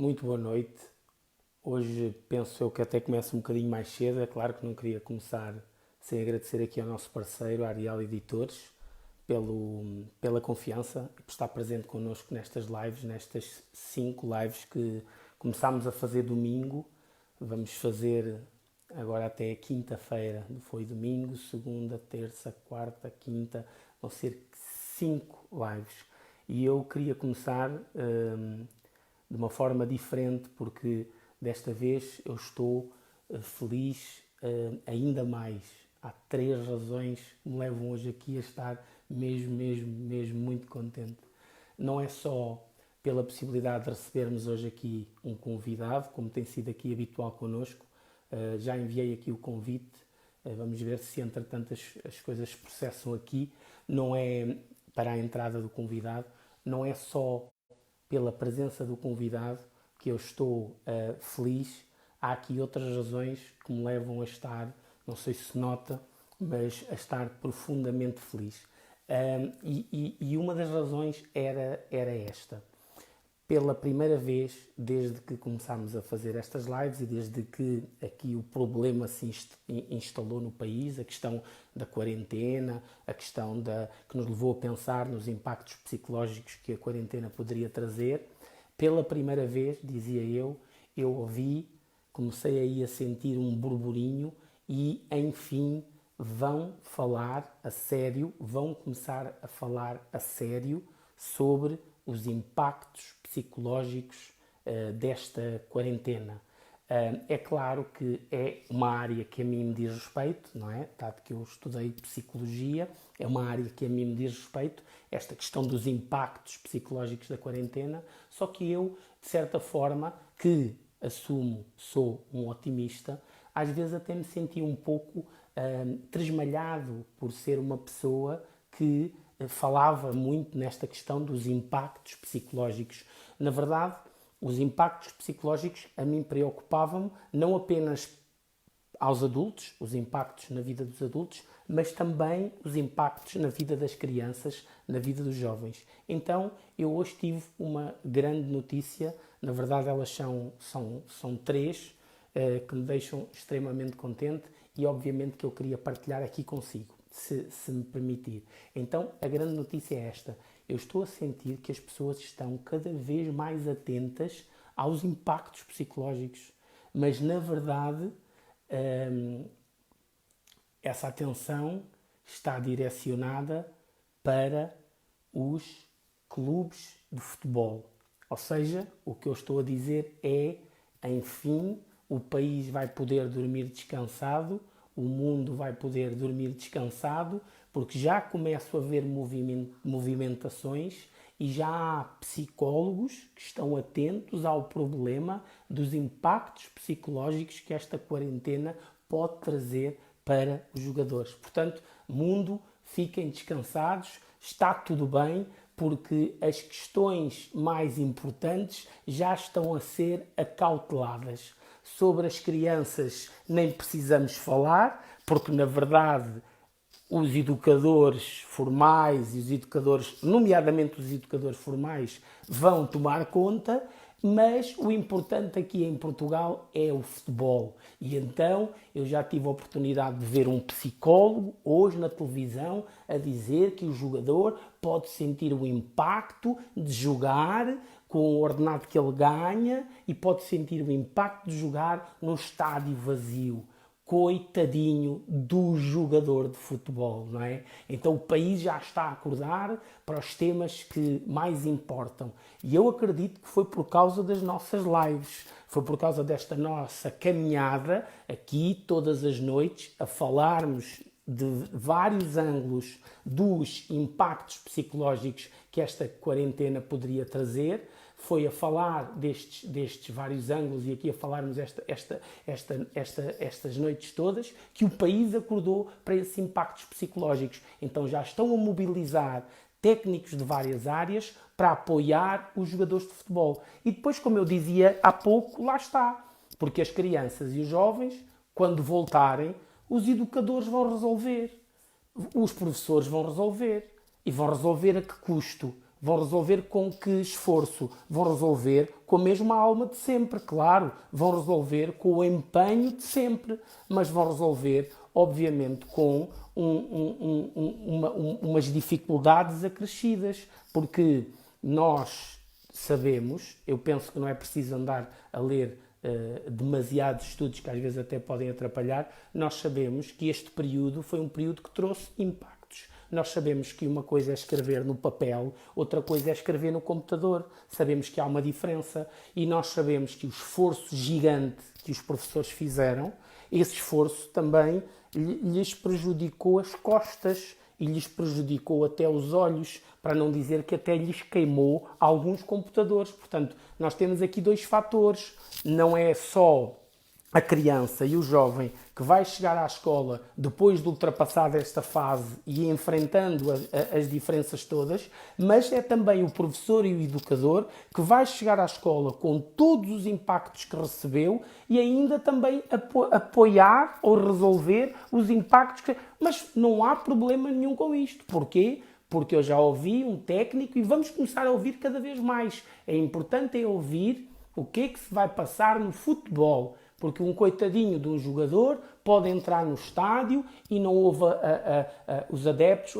Muito boa noite. Hoje penso eu que até começo um bocadinho mais cedo. É claro que não queria começar sem agradecer aqui ao nosso parceiro, a Arial Editores, pela confiança e por estar presente connosco nestas lives, nestas 5 lives que começámos a fazer domingo. Vamos fazer agora até quinta-feira. Foi domingo, segunda, terça, quarta, quinta. Vão ser 5 lives. E eu queria começar de uma forma diferente, porque desta vez eu estou feliz ainda mais. Há 3 razões que me levam hoje aqui a estar mesmo muito contente. Não é só pela possibilidade de recebermos hoje aqui um convidado, como tem sido aqui habitual connosco. Já enviei aqui o convite. Vamos ver se entretanto as coisas se processam aqui. Não é para a entrada do convidado, não é só pela presença do convidado que eu estou feliz. Há aqui outras razões que me levam a estar, não sei se nota, mas a estar profundamente feliz. E uma das razões era esta. Pela primeira vez, desde que começámos a fazer estas lives e desde que aqui o problema se instalou no país, a questão da quarentena, a questão que nos levou a pensar nos impactos psicológicos que a quarentena poderia trazer, pela primeira vez, dizia eu ouvi, comecei aí a sentir um burburinho e, enfim, vão falar a sério, vão começar a falar a sério sobre os impactos psicológicos desta quarentena. É claro que é uma área que a mim me diz respeito, não é? Dado que eu estudei psicologia, é uma área que a mim me diz respeito, esta questão dos impactos psicológicos da quarentena, só que eu, de certa forma, que assumo, sou um otimista, às vezes até me senti um pouco tresmalhado por ser uma pessoa que falava muito nesta questão dos impactos psicológicos. Na verdade, os impactos psicológicos a mim preocupavam-me não apenas aos adultos, os impactos na vida dos adultos, mas também os impactos na vida das crianças, na vida dos jovens. Então, eu hoje tive uma grande notícia, na verdade elas são 3, que me deixam extremamente contente e obviamente que eu queria partilhar aqui consigo, se me permitir. Então, a grande notícia é esta. Eu estou a sentir que as pessoas estão cada vez mais atentas aos impactos psicológicos, mas na verdade essa atenção está direcionada para os clubes de futebol. Ou seja, o que eu estou a dizer é, enfim, o país vai poder dormir descansado, o mundo vai poder dormir descansado, porque já começam a haver movimentações e já há psicólogos que estão atentos ao problema dos impactos psicológicos que esta quarentena pode trazer para os jogadores. Portanto, mundo, fiquem descansados, está tudo bem, porque as questões mais importantes já estão a ser acauteladas. Sobre as crianças nem precisamos falar, porque na verdade os educadores formais e os educadores, nomeadamente os educadores formais, vão tomar conta, mas o importante aqui em Portugal é o futebol. E então eu já tive a oportunidade de ver um psicólogo hoje na televisão a dizer que o jogador pode sentir o impacto de jogar com o ordenado que ele ganha e pode sentir o impacto de jogar num estádio vazio. Coitadinho do jogador de futebol, não é? Então o país já está a acordar para os temas que mais importam. E eu acredito que foi por causa das nossas lives, foi por causa desta nossa caminhada aqui todas as noites a falarmos de vários ângulos dos impactos psicológicos que esta quarentena poderia trazer. Foi a falar destes vários ângulos e aqui a falarmos estas noites todas, que o país acordou para esses impactos psicológicos. Então já estão a mobilizar técnicos de várias áreas para apoiar os jogadores de futebol. E depois, como eu dizia há pouco, lá está. Porque as crianças e os jovens, quando voltarem, os educadores vão resolver. Os professores vão resolver. E vão resolver a que custo? Vão resolver com que esforço? Vão resolver com a mesma alma de sempre, claro. Vão resolver com o empenho de sempre, mas vão resolver, obviamente, com umas dificuldades acrescidas, porque nós sabemos, eu penso que não é preciso andar a ler demasiados estudos que às vezes até podem atrapalhar, nós sabemos que este período foi um período que trouxe impactos. Nós sabemos que uma coisa é escrever no papel, outra coisa é escrever no computador. Sabemos que há uma diferença e nós sabemos que o esforço gigante que os professores fizeram, esse esforço também lhes prejudicou as costas e lhes prejudicou até os olhos, para não dizer que até lhes queimou alguns computadores. Portanto, nós temos aqui dois fatores. Não é só a criança e o jovem que vai chegar à escola depois de ultrapassar esta fase e enfrentando as diferenças todas, mas é também o professor e o educador que vai chegar à escola com todos os impactos que recebeu e ainda também apoiar ou resolver os impactos que... Mas não há problema nenhum com isto. Porquê? Porque eu já ouvi um técnico e vamos começar a ouvir cada vez mais. É importante ouvir o que é que se vai passar no futebol. Porque um coitadinho de um jogador pode entrar no estádio e não ouve os adeptos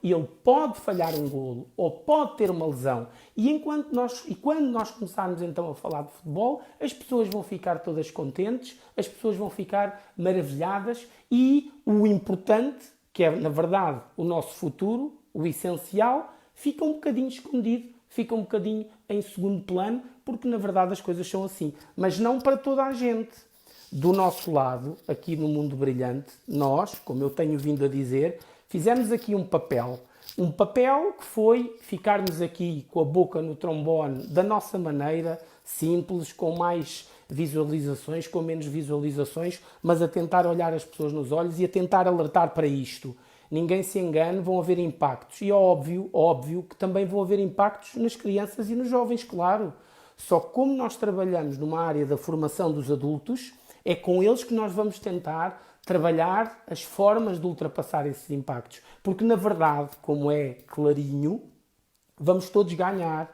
e ele pode falhar um golo ou pode ter uma lesão. E quando nós começarmos então a falar de futebol, as pessoas vão ficar todas contentes, as pessoas vão ficar maravilhadas e o importante, que é na verdade o nosso futuro, o essencial, fica um bocadinho escondido, fica um bocadinho em segundo plano, porque na verdade as coisas são assim. Mas não para toda a gente. Do nosso lado, aqui no Mundo Brilhante, nós, como eu tenho vindo a dizer, fizemos aqui um papel. Um papel que foi ficarmos aqui com a boca no trombone da nossa maneira, simples, com mais visualizações, com menos visualizações, mas a tentar olhar as pessoas nos olhos e a tentar alertar para isto. Ninguém se engane, vão haver impactos. E é óbvio que também vão haver impactos nas crianças e nos jovens, claro. Só que como nós trabalhamos numa área da formação dos adultos, é com eles que nós vamos tentar trabalhar as formas de ultrapassar esses impactos. Porque, na verdade, como é clarinho, vamos todos ganhar.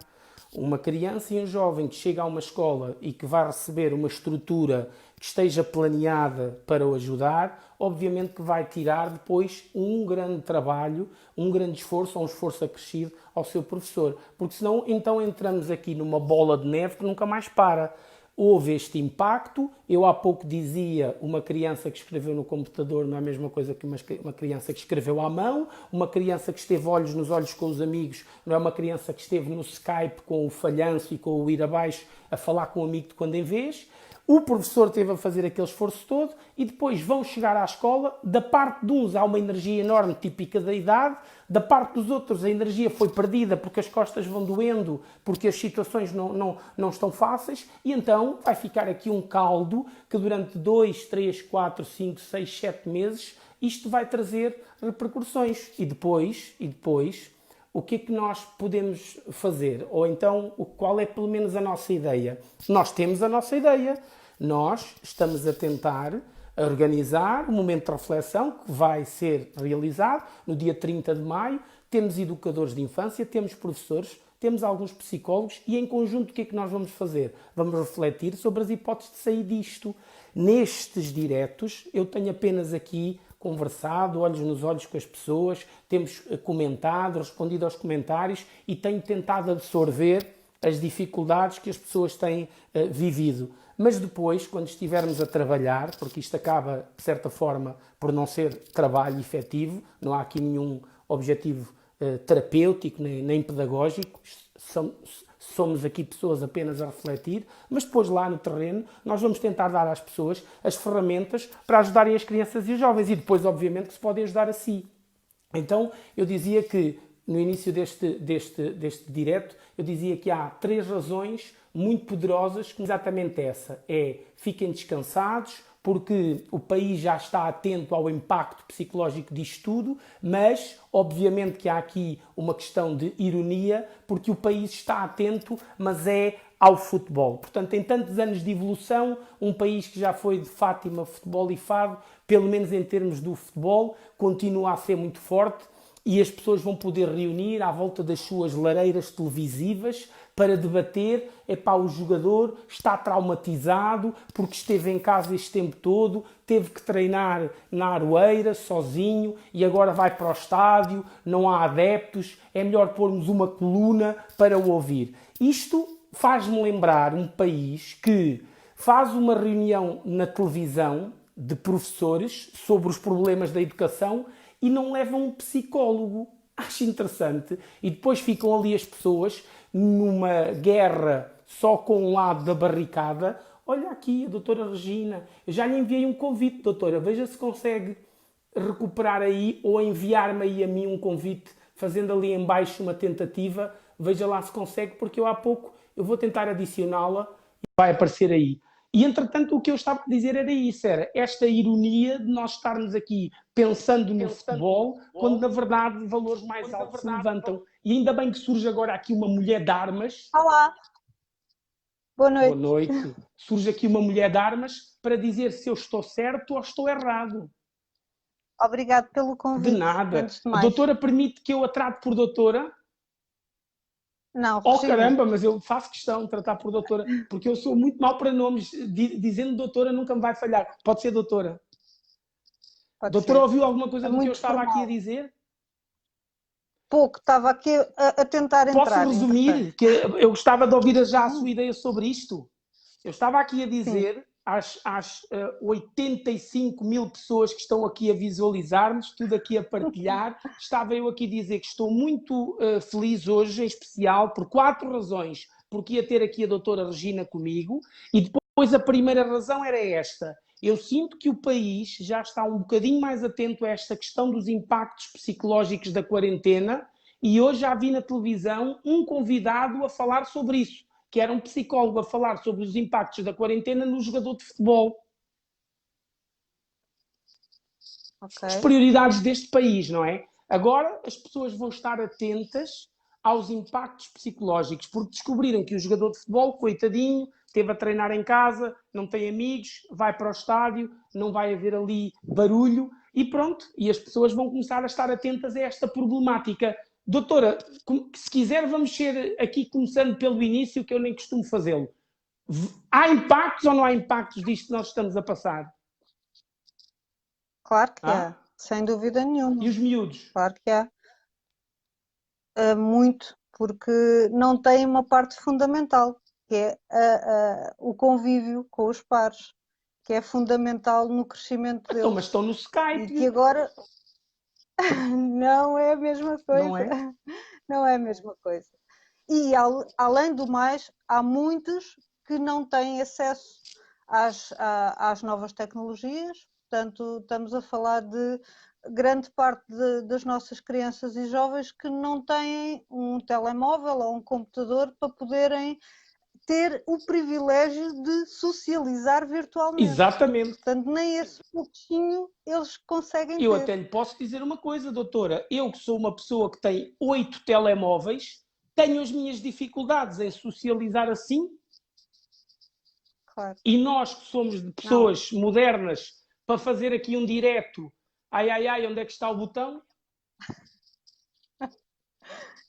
Uma criança e um jovem que chega a uma escola e que vai receber uma estrutura que esteja planeada para o ajudar, obviamente que vai tirar depois um grande trabalho, um grande esforço, ou um esforço acrescido ao seu professor. Porque senão, então entramos aqui numa bola de neve que nunca mais para. Houve este impacto, eu há pouco dizia, uma criança que escreveu no computador não é a mesma coisa que uma criança que escreveu à mão, uma criança que esteve olhos nos olhos com os amigos não é uma criança que esteve no Skype com o falhanço e com o ir abaixo a falar com o amigo de quando em vez. O professor teve a fazer aquele esforço todo e depois vão chegar à escola. Da parte de uns há uma energia enorme, típica da idade. Da parte dos outros a energia foi perdida porque as costas vão doendo, porque as situações não estão fáceis. E então vai ficar aqui um caldo que durante 2, 3, 4, 5, 6, 7 meses isto vai trazer repercussões. E depois o que é que nós podemos fazer? Ou então, qual é pelo menos a nossa ideia? Nós temos a nossa ideia. Nós estamos a tentar organizar um momento de reflexão que vai ser realizado no dia 30 de maio. Temos educadores de infância, temos professores, temos alguns psicólogos e em conjunto o que é que nós vamos fazer? Vamos refletir sobre as hipóteses de sair disto. Nestes diretos, eu tenho apenas aqui conversado, olhos nos olhos com as pessoas, temos comentado, respondido aos comentários e tenho tentado absorver as dificuldades que as pessoas têm vivido. Mas depois, quando estivermos a trabalhar, porque isto acaba, de certa forma, por não ser trabalho efetivo, não há aqui nenhum objetivo terapêutico nem pedagógico, somos aqui pessoas apenas a refletir, mas depois lá no terreno nós vamos tentar dar às pessoas as ferramentas para ajudarem as crianças e os jovens e depois, obviamente, que se podem ajudar a si. Então, eu dizia que no início deste direto, eu dizia que há 3 razões muito poderosas, como exatamente essa. Fiquem descansados, porque o país já está atento ao impacto psicológico disto tudo, mas obviamente que há aqui uma questão de ironia, porque o país está atento, mas é ao futebol. Portanto, em tantos anos de evolução, um país que já foi de Fátima, futebol e fado, pelo menos em termos do futebol, continua a ser muito forte e as pessoas vão poder reunir à volta das suas lareiras televisivas para debater, epá, o jogador está traumatizado porque esteve em casa este tempo todo, teve que treinar na Aroeira, sozinho, e agora vai para o estádio, não há adeptos, é melhor pormos uma coluna para o ouvir. Isto faz-me lembrar um país que faz uma reunião na televisão de professores sobre os problemas da educação e não levam um psicólogo. Acho interessante. E depois ficam ali as pessoas numa guerra só com um lado da barricada. Olha aqui, a doutora Regina. Eu já lhe enviei um convite, doutora. Veja se consegue recuperar aí ou enviar-me aí a mim um convite, fazendo ali em baixo uma tentativa. Veja lá se consegue, porque eu há pouco eu vou tentar adicioná-la e vai aparecer aí. E, entretanto, o que eu estava a dizer era isso, era esta ironia de nós estarmos aqui pensando no futebol, quando, na verdade, valores mais altos se levantam. E ainda bem que surge agora aqui uma mulher de armas. Olá, boa Boa noite. noite. Surge aqui uma mulher de armas para dizer se eu estou certo ou estou errado. Obrigado pelo De convite, nada. antes de A mais. doutora permite que eu a trate por doutora? Não, Oh, Regina, caramba, mas eu faço questão de tratar por doutora, porque eu sou muito mau para nomes. Dizendo doutora nunca me vai falhar. Pode ser doutora. pode Doutora, ser. ouviu alguma coisa É do que eu muito estava aqui a formal. dizer? Pouco, estava aqui a tentar Posso entrar, entretanto. resumir? Que eu gostava de ouvir já a sua ideia sobre isto. Eu estava aqui a Sim, dizer às 85 mil pessoas que estão aqui a visualizar-nos, tudo aqui a partilhar, estava eu aqui a dizer que estou muito feliz hoje, em especial, por 4 razões. Porque ia ter aqui a doutora Regina comigo, e depois a primeira razão era esta. Eu sinto que o país já está um bocadinho mais atento a esta questão dos impactos psicológicos da quarentena, e hoje já vi na televisão um convidado a falar sobre isso, que era um psicólogo a falar sobre os impactos da quarentena no jogador de futebol. As ok. prioridades deste país, não é? Agora as pessoas vão estar atentas aos impactos psicológicos, porque descobriram que o jogador de futebol, coitadinho, esteve a treinar em casa, não tem amigos, vai para o estádio, não vai haver ali barulho e pronto. E as pessoas vão começar a estar atentas a esta problemática. Doutora, se quiser, vamos ser aqui começando pelo início, que eu nem costumo fazê-lo. Há impactos ou não há impactos disto que nós estamos a passar? Claro que Ah? há, sem dúvida E nenhuma. os miúdos? Claro que há. Muito, porque não tem uma parte fundamental, que é o convívio com os pares, que é fundamental no crescimento Então, mas deles. estão no E que Skype, agora não é a mesma não coisa. é? Não é a mesma coisa. E, além do mais, há muitos que não têm acesso às novas tecnologias, portanto, estamos a falar de grande parte das nossas crianças e jovens que não têm um telemóvel ou um computador para poderem ter o privilégio de socializar virtualmente. Exatamente. Portanto, nem esse pouquinho eles conseguem Eu ter. até lhe posso dizer uma coisa, doutora. Eu que sou uma pessoa que tem 8 telemóveis, tenho as minhas dificuldades em socializar assim, Claro. e nós que somos de Não, pessoas modernas, para fazer aqui um direto, ai ai ai, onde é que está o botão?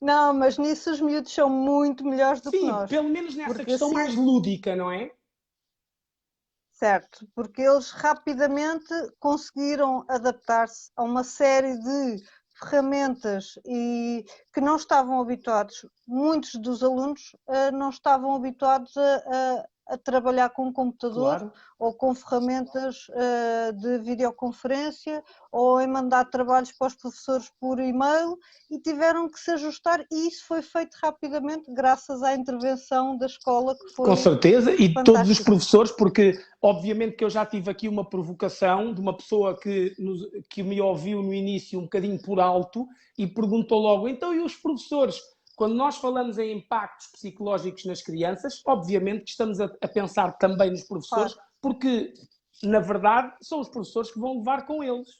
não, mas nisso os miúdos são muito melhores do que Sim, nós. pelo menos nessa Porque questão assim, mais lúdica, não é? certo, porque eles rapidamente conseguiram adaptar-se a uma série de ferramentas e que não estavam habituados, muitos dos alunos não estavam habituados a trabalhar com um computador Claro. ou com ferramentas de videoconferência ou em mandar trabalhos para os professores por e-mail e tiveram que se ajustar e isso foi feito rapidamente graças à intervenção da escola que Com foi certeza, e de todos os fantástica. professores, porque obviamente que eu já tive aqui uma provocação de uma pessoa que me ouviu no início um bocadinho por alto e perguntou logo, então e os professores? Quando nós falamos em impactos psicológicos nas crianças, obviamente que estamos a pensar também nos professores, Claro, porque na verdade são os professores que vão levar com esses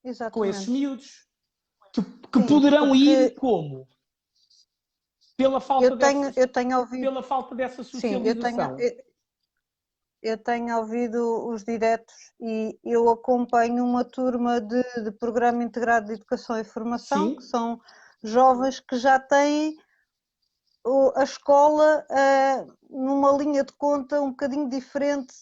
exatamente. miúdos, que Sim, poderão ir porque como? Pela falta eu dessa, tenho, eu tenho ouvido, pela falta dessa sim, eu tenho, socialização. eu tenho ouvido os diretos e eu acompanho uma turma de Programa Integrado de Educação e Formação, Sim, que são jovens que já têm a escola numa linha de conta um bocadinho diferente,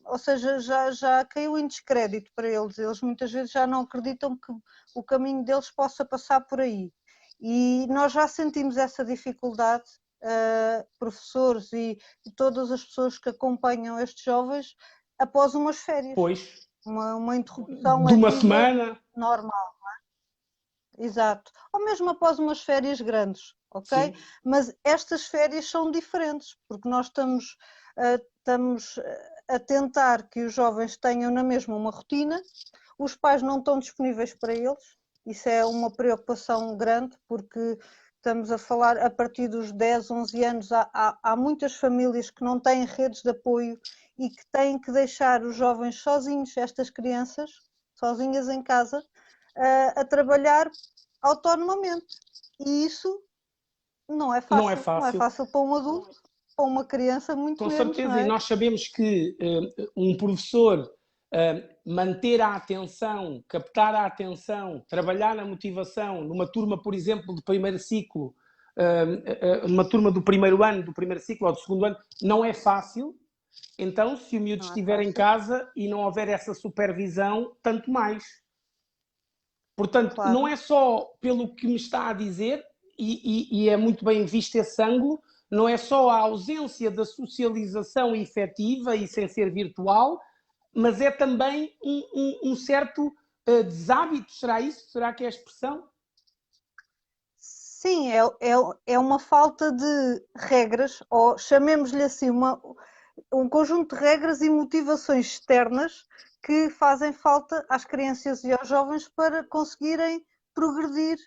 ou seja, já caiu em descrédito para eles. Eles muitas vezes já não acreditam que o caminho deles possa passar por aí. E nós já sentimos essa dificuldade, professores e todas as pessoas que acompanham estes jovens, após umas férias, pois, uma interrupção de uma letiva semana, normal. Exato. Ou mesmo após umas férias grandes, ok? sim, Mas estas férias são diferentes, porque nós estamos a tentar que os jovens tenham na mesma uma rotina, os pais não estão disponíveis para eles, isso é uma preocupação grande, porque estamos a falar a partir dos 10, 11 anos, há muitas famílias que não têm redes de apoio e que têm que deixar os jovens sozinhos, estas crianças, sozinhas em casa, a trabalhar autonomamente. E isso não é não é fácil. Não é fácil. fácil para um adulto, para uma criança, muito Com menos, não certeza, e é? nós sabemos que um professor manter a atenção, captar a atenção, trabalhar na motivação, numa turma, por exemplo, de primeiro ciclo, numa turma do primeiro ano, do primeiro ciclo ou do segundo ano, não é fácil. Então, se o miúdo Não é estiver em fácil, casa e não houver essa supervisão, tanto mais. Portanto, claro. não é só pelo que me está a dizer, e é muito bem visto esse ângulo, não é só a ausência da socialização efetiva e sem ser virtual, mas é também um certo deshábito, será isso? Será que é a expressão? Sim, é uma falta de regras, ou chamemos-lhe assim, um conjunto de regras e motivações externas que fazem falta às crianças e aos jovens para conseguirem progredir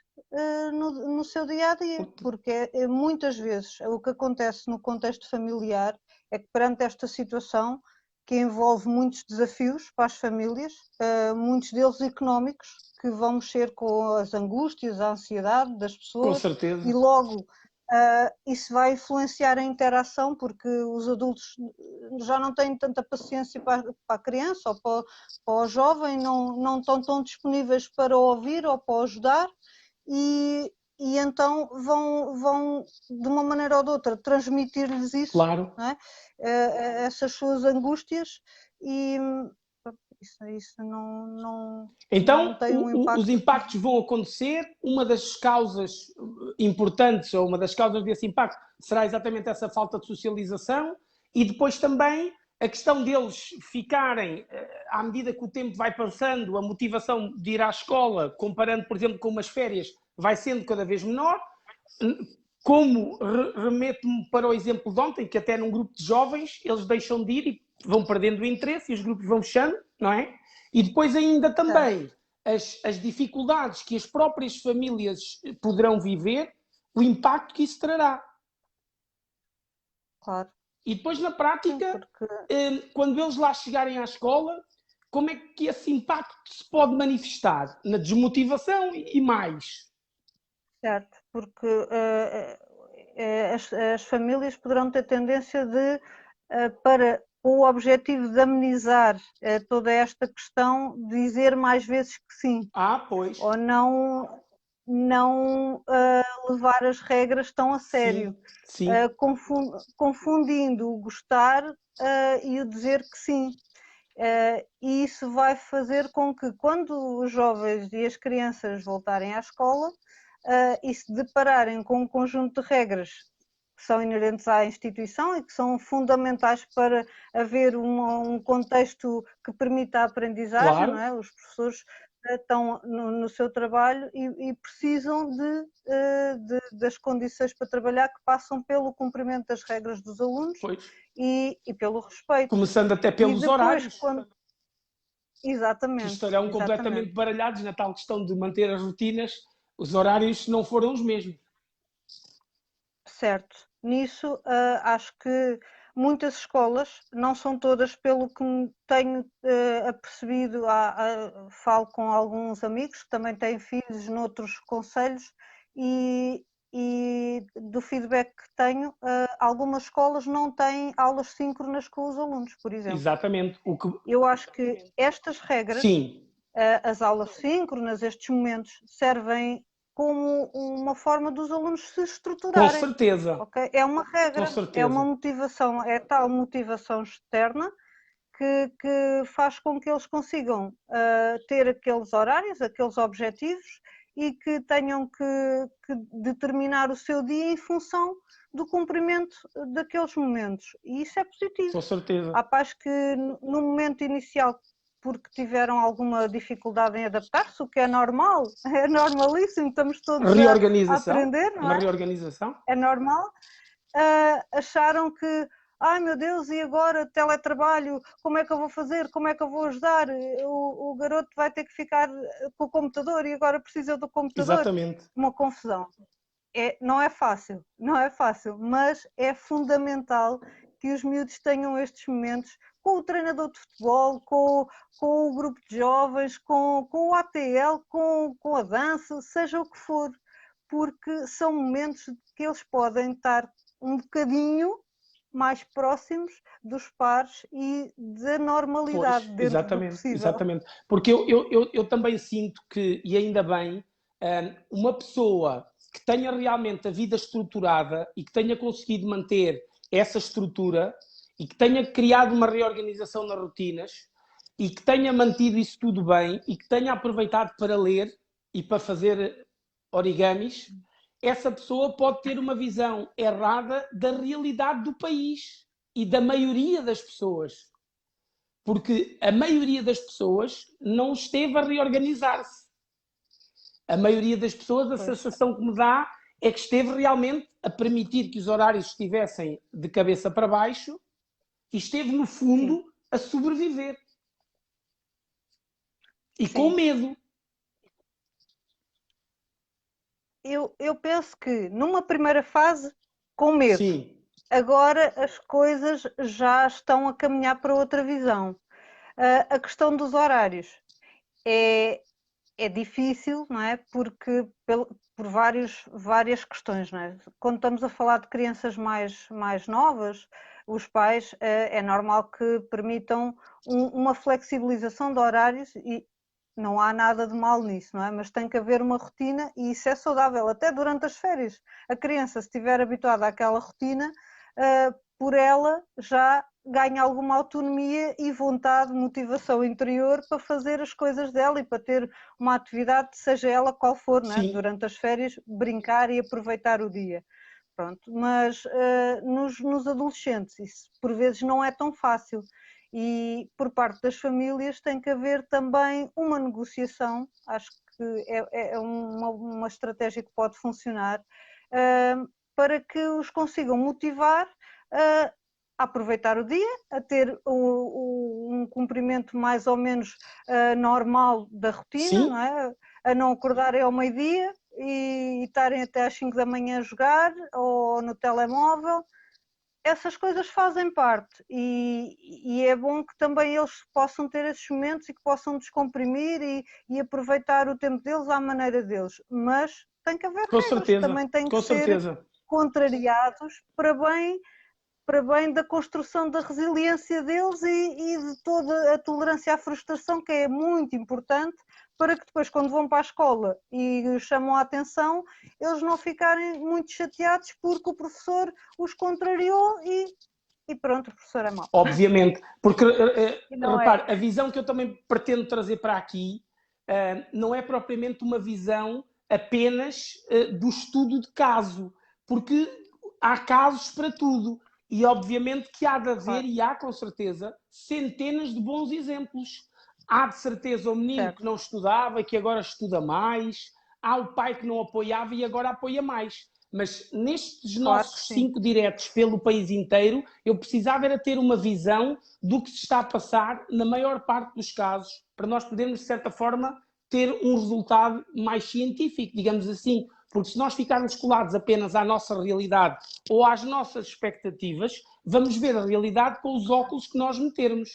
no seu dia a dia, porque muitas vezes o que acontece no contexto familiar é que perante esta situação que envolve muitos desafios para as famílias, muitos deles económicos, que vão mexer com as angústias, a ansiedade das Com pessoas e certeza. logo isso vai influenciar a interação, porque os adultos já não têm tanta paciência para a criança ou para o jovem, não estão tão disponíveis para ouvir ou para ajudar e então vão, de uma maneira ou de outra, transmitir-lhes isso, Claro. não é? Essas suas angústias e isso não Então, tem um os impacto. impactos vão acontecer. Uma das causas importantes, ou uma das causas desse impacto, será exatamente essa falta de socialização, e depois também a questão deles ficarem, à medida que o tempo vai passando, a motivação de ir à escola, comparando, por exemplo, com umas férias, vai sendo cada vez menor. Como remeto-me para o exemplo de ontem, que até num grupo de jovens eles deixam de ir e vão perdendo o interesse e os grupos vão fechando, não é? E depois ainda Certo, também as dificuldades que as próprias famílias poderão viver, o impacto que isso trará. claro. E depois, na Sim, prática, porque quando eles lá chegarem à escola, como é que esse impacto se pode manifestar? Na desmotivação e mais. certo, porque as famílias poderão ter tendência para o objetivo de amenizar toda esta questão, dizer mais vezes que sim, Ah, pois, ou não levar as regras tão a sério, sim, sim, confundindo o gostar e o dizer que sim. E isso vai fazer com que, quando os jovens e as crianças voltarem à escola e se depararem com um conjunto de regras que são inerentes à instituição e que são fundamentais para haver um contexto que permita a aprendizagem, não claro, é? Os professores estão no seu trabalho e precisam das condições para trabalhar que passam pelo cumprimento das regras dos alunos pois. e pelo respeito. Começando até E pelos depois, horários, quando que exatamente, estarão exatamente, completamente baralhados na tal questão de manter as rotinas, os horários não foram os mesmos. certo. Nisso, acho que muitas escolas, não são todas, pelo que tenho apercebido, falo com alguns amigos que também têm filhos noutros concelhos e do feedback que tenho, algumas escolas não têm aulas síncronas com os alunos, por exemplo. Exatamente. Eu acho que estas regras, Sim, as aulas síncronas, estes momentos, servem como uma forma dos alunos se com estruturarem. certeza, Okay? É uma com regra, é uma certeza. motivação, é tal motivação externa que faz com que eles consigam ter aqueles horários, aqueles objetivos e que tenham que determinar o seu dia em função do cumprimento daqueles momentos. E isso é positivo. Com certeza. Há pais que no momento inicial, porque tiveram alguma dificuldade em adaptar-se, o que é normal, é normalíssimo, estamos todos a Reorganização? aprender, É não uma é? reorganização? É normal. Acharam que, ai meu Deus, e agora teletrabalho, como é que eu vou fazer, como é que eu vou ajudar? O garoto vai ter que ficar com o computador e agora precisa do computador. Exatamente. Uma confusão. Não é fácil, não é fácil, mas é fundamental que os miúdos tenham estes momentos com o treinador de futebol, com o grupo de jovens, com o ATL, com a dança, seja o que for, porque são momentos que eles podem estar um bocadinho mais próximos dos pares e da normalidade Pois, dentro do exatamente, possível. exatamente. Porque eu também sinto que, e ainda bem, uma pessoa que tenha realmente a vida estruturada e que tenha conseguido manter essa estrutura e que tenha criado uma reorganização nas rotinas e que tenha mantido isso tudo bem e que tenha aproveitado para ler e para fazer origamis, essa pessoa pode ter uma visão errada da realidade do país e da maioria das pessoas. Porque a maioria das pessoas não esteve a reorganizar-se. A maioria das pessoas, a Pois, sensação que me dá é que esteve realmente a permitir que os horários estivessem de cabeça para baixo e esteve, no sim, fundo, a sobreviver. E com sim. medo. Eu penso que numa primeira fase, com medo. Sim. Agora as coisas já estão a caminhar para outra visão. A questão dos horários é difícil, não é? Porque por várias questões, não é? Quando estamos a falar de crianças mais novas, os pais é normal que permitam uma flexibilização de horários e não há nada de mal nisso, não é? Mas tem que haver uma rotina e isso é saudável, até durante as férias. A criança, se estiver habituada àquela rotina, por ela já ganha alguma autonomia e vontade, motivação interior para fazer as coisas dela e para ter uma atividade, seja ela qual for, né? Sim. Durante as férias, brincar e aproveitar o dia. Pronto, mas nos adolescentes isso por vezes não é tão fácil e por parte das famílias tem que haver também uma negociação, acho que é uma estratégia que pode funcionar, para que os consigam motivar a aproveitar o dia, a ter um cumprimento mais ou menos normal da rotina, não Sim. é? A não acordarem ao meio-dia e estarem até às 5 da manhã a jogar ou no telemóvel. Essas coisas fazem parte e é bom que também eles possam ter esses momentos e que possam descomprimir e aproveitar o tempo deles à maneira deles, mas tem que haver Com regras, certeza. também têm que Com ser certeza. contrariados para bem da construção da resiliência deles e de toda a tolerância à frustração, que é muito importante, para que depois, quando vão para a escola e chamam a atenção, eles não ficarem muito chateados porque o professor os contrariou e pronto, o professor é mau. Obviamente. Porque, E não é. repare, a visão que eu também pretendo trazer para aqui não é propriamente uma visão apenas do estudo de caso, porque há casos para tudo. E obviamente que há de haver, Claro, e há com certeza, centenas de bons exemplos. Há de certeza o menino que certo, não estudava e que agora estuda mais, há o pai que não apoiava e agora apoia mais. Mas nestes claro que nossos sim. 5 diretos pelo país inteiro, eu precisava era ter uma visão do que se está a passar na maior parte dos casos, para nós podermos, de certa forma, ter um resultado mais científico, digamos assim. Porque se nós ficarmos colados apenas à nossa realidade ou às nossas expectativas, vamos ver a realidade com os óculos que nós metermos.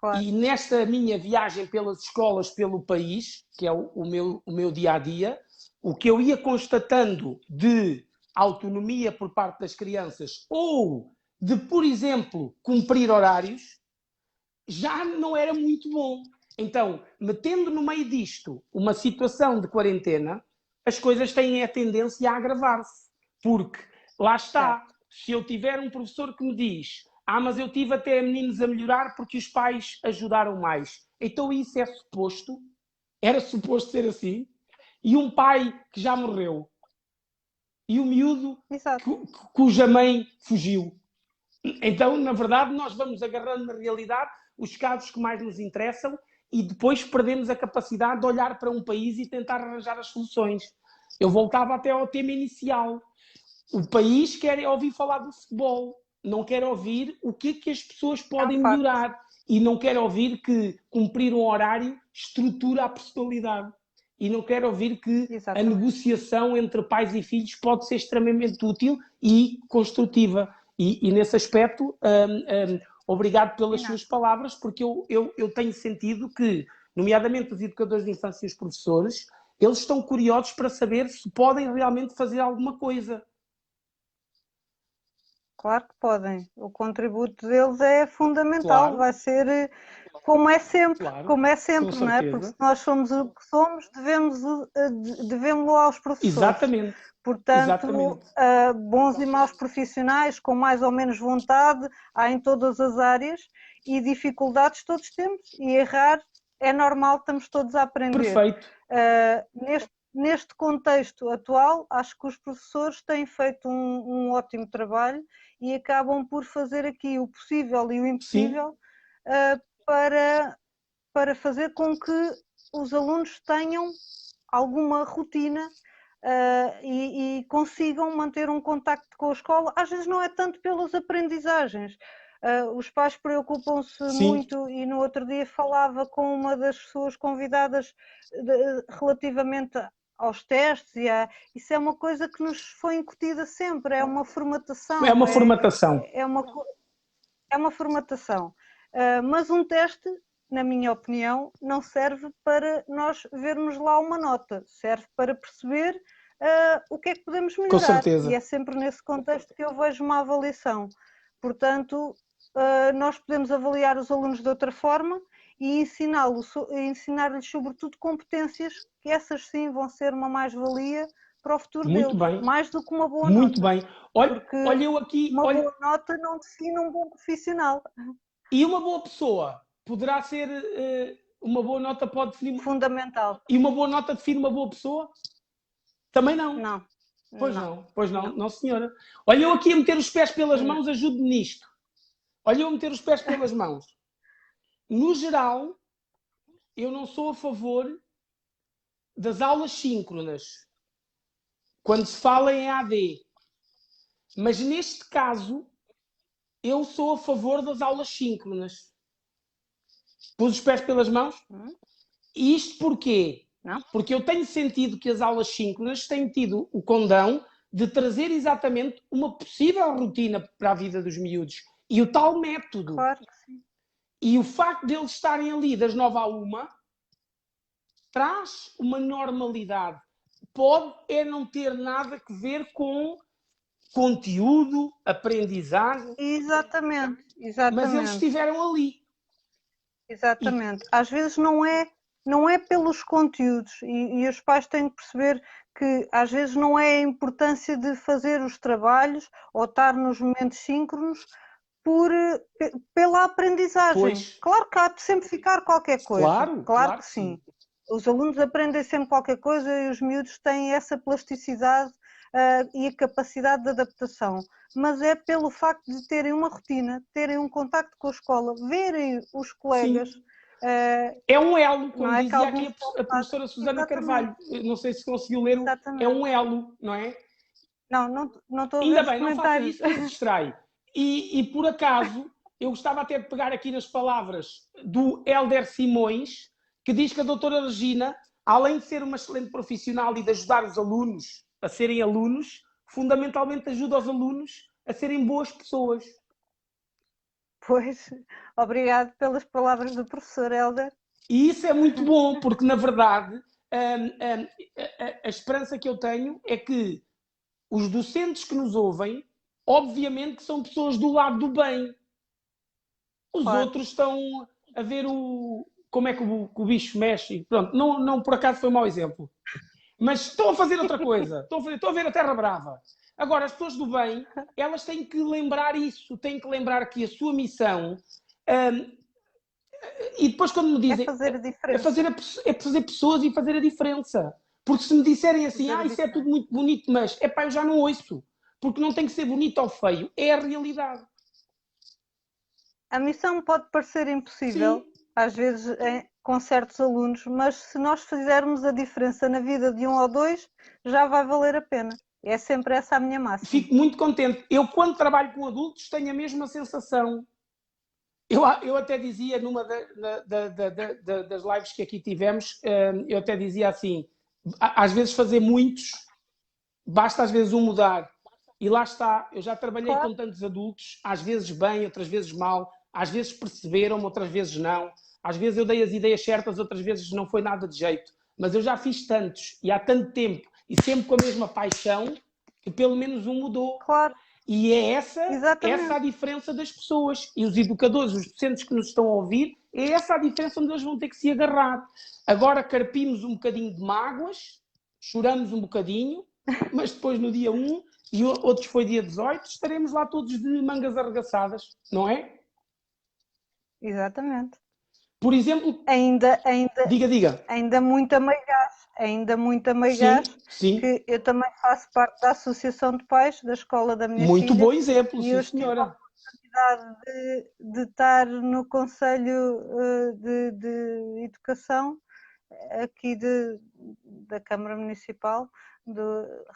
Claro, E nesta minha viagem pelas escolas pelo país, que é o meu dia a dia, o que eu ia constatando de autonomia por parte das crianças ou de, por exemplo, cumprir horários, já não era muito bom. Então, metendo no meio disto uma situação de quarentena, as coisas têm a tendência a agravar-se. Porque, lá está, se eu tiver um professor que me diz mas eu tive até meninos a melhorar porque os pais ajudaram mais. Então isso é suposto? Era suposto ser assim? E um pai que já morreu? E o miúdo cuja mãe fugiu? Então, na verdade, nós vamos agarrando na realidade os casos que mais nos interessam e depois perdemos a capacidade de olhar para um país e tentar arranjar as soluções. Eu voltava até ao tema inicial. O país quer ouvir falar do futebol, não quer ouvir o que é que as pessoas podem melhorar e não quer ouvir que cumprir um horário estrutura a personalidade. E não quer ouvir que a negociação entre pais e filhos pode ser extremamente útil e construtiva. E nesse aspecto, obrigado pelas suas palavras, porque eu tenho sentido que, nomeadamente os educadores de infância e os professores, eles estão curiosos para saber se podem realmente fazer alguma coisa. Claro que podem. O contributo deles é fundamental. Vai ser como é sempre, não é? Porque se nós somos o que somos, devemos-lo aos professores. Exatamente. Portanto, bons e maus profissionais, com mais ou menos vontade, há em todas as áreas e dificuldades todos temos. E errar é normal, estamos todos a aprender. Perfeito. Neste contexto atual, acho que os professores têm feito um ótimo trabalho e acabam por fazer aqui o possível e o impossível para fazer com que os alunos tenham alguma rotina e consigam manter um contacto com a escola. Às vezes não é tanto pelas aprendizagens. Os pais preocupam-se muito e no outro dia falava com uma das suas convidadas relativamente aos testes isso é uma coisa que nos foi incutida sempre, é uma formatação. É uma formatação. É uma formatação. Mas um teste, na minha opinião, não serve para nós vermos lá uma nota, serve para perceber o que é que podemos melhorar. Com certeza. E é sempre nesse contexto que eu vejo uma avaliação. Portanto, nós podemos avaliar os alunos de outra forma e ensinar-lhes sobretudo competências que essas sim vão ser uma mais-valia para o futuro deles. Bem. Mais do que uma boa Muito nota. Muito bem. Olha, eu aqui... Uma boa nota não define um bom profissional. E uma boa pessoa poderá ser... uma boa nota pode definir... Fundamental. E uma boa nota define uma boa pessoa? Também não. Não. Pois não, senhora. Olha, eu aqui a meter os pés pelas mãos, ajude-me nisto. Olha, eu a meter os pés pelas mãos. No geral, eu não sou a favor das aulas síncronas, quando se fala em AD. Mas neste caso, eu sou a favor das aulas síncronas. Pus os pés pelas mãos? E isto porquê? Não. Porque eu tenho sentido que as aulas síncronas têm tido o condão de trazer exatamente uma possível rotina para a vida dos miúdos. E o tal método. Claro que sim. E o facto de eles estarem ali das 9 à 1 traz uma normalidade. Pode não ter nada a ver com conteúdo, aprendizagem. Exatamente. Mas eles estiveram ali. Exatamente. Às vezes não é pelos conteúdos e os pais têm de perceber que às vezes não é a importância de fazer os trabalhos ou estar nos momentos síncronos pela aprendizagem. Pois. Claro que há de sempre ficar qualquer coisa. Claro que sim. Os alunos aprendem sempre qualquer coisa e os miúdos têm essa plasticidade e a capacidade de adaptação. Mas é pelo facto de terem uma rotina, terem um contacto com a escola, verem os colegas. É um elo, como dizia aqui a professora Susana Carvalho. Não sei se conseguiu ler. É um elo, não é? Não estou a ver. Ainda bem, não faça isso, que me distrai. E por acaso, eu gostava até de pegar aqui nas palavras do Hélder Simões, que diz que a doutora Regina, além de ser uma excelente profissional e de ajudar os alunos a serem alunos, fundamentalmente ajuda os alunos a serem boas pessoas. Pois, obrigado pelas palavras do professor Hélder. E isso é muito bom, porque, na verdade, a esperança que eu tenho é que os docentes que nos ouvem, obviamente que são pessoas do lado do bem. Os Claro. outros estão a ver como é que o bicho mexe. Pronto, não por acaso foi um mau exemplo. Mas estão a fazer outra coisa. Estão a ver a Terra Brava. Agora, as pessoas do bem, elas têm que lembrar isso. Têm que lembrar que a sua missão... e depois quando me É dizem... fazer a É diferença. fazer pessoas e fazer a diferença. Porque se me disserem assim, Fazer a isso é diferença. tudo muito bonito, mas eu já não ouço. Porque não tem que ser bonito ou feio. É a realidade. A missão pode parecer impossível, Sim. às vezes com certos alunos, mas se nós fizermos a diferença na vida de um ou dois, já vai valer a pena. É sempre essa a minha máxima. Fico muito contente. Eu, quando trabalho com adultos, tenho a mesma sensação. Eu até dizia numa das lives que aqui tivemos, eu até dizia assim, às vezes fazer muitos, basta às vezes um mudar. E lá está, eu já trabalhei Claro. com tantos adultos, às vezes bem, outras vezes mal, às vezes perceberam-me, outras vezes não. Às vezes eu dei as ideias certas, outras vezes não foi nada de jeito. Mas eu já fiz tantos, e há tanto tempo, e sempre com a mesma paixão, que pelo menos um mudou. Claro. E é essa a Exatamente. diferença das pessoas. E os educadores, os docentes que nos estão a ouvir, é essa a diferença onde eles vão ter que se agarrar. Agora carpimos um bocadinho de mágoas, choramos um bocadinho, mas depois no dia 1 e outros foi dia 18, estaremos lá todos de mangas arregaçadas, não é? Exatamente. Por exemplo, Ainda, diga. ainda muita meigás, ainda muita Sim, meigás, sim. que eu também faço parte da Associação de Pais da escola da minha Muito filha bom exemplo, e sim, hoje tive a senhora. oportunidade de estar no Conselho de Educação aqui da Câmara Municipal,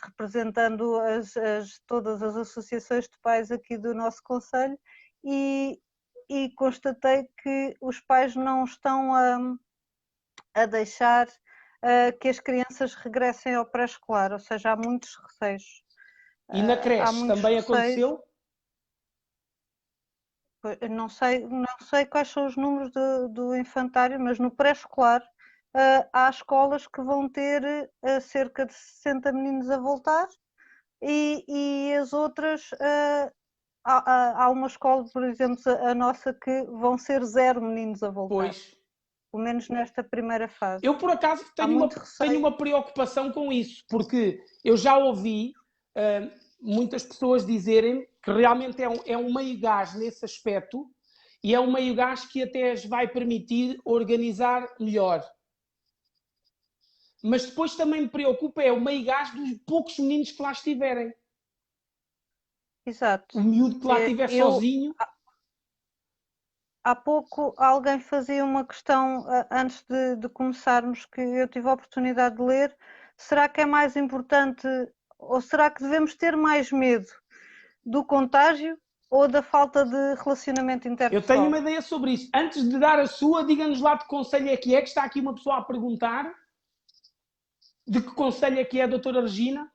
representando todas as associações de pais aqui do nosso Conselho e constatei que os pais não estão a deixar que as crianças regressem ao pré-escolar, ou seja, há muitos receios. E na Há creche muitos também receios. aconteceu? Não sei quais são os números do infantário, mas no pré-escolar há escolas que vão ter cerca de 60 meninos a voltar e as outras, há uma escola, por exemplo, a nossa, que vão ser 0 meninos a voltar, Pois. pelo menos nesta primeira fase. Eu, por acaso, Há tenho muito receio. uma preocupação com isso, porque eu já ouvi muitas pessoas dizerem que realmente é um meio gás nesse aspecto e é um meio gás que até as vai permitir organizar melhor. Mas depois também me preocupa é o meio gás dos poucos meninos que lá estiverem. Exato. O miúdo que lá estiver sozinho. Há pouco alguém fazia uma questão antes de começarmos, que eu tive a oportunidade de ler. Será que é mais importante, ou será que devemos ter mais medo do contágio ou da falta de relacionamento Eu tenho interpessoal? uma ideia sobre isso. Antes de dar a sua, diga-nos lá de que conselho é, que está aqui uma pessoa a perguntar. De que conselho é que é a doutora Regina?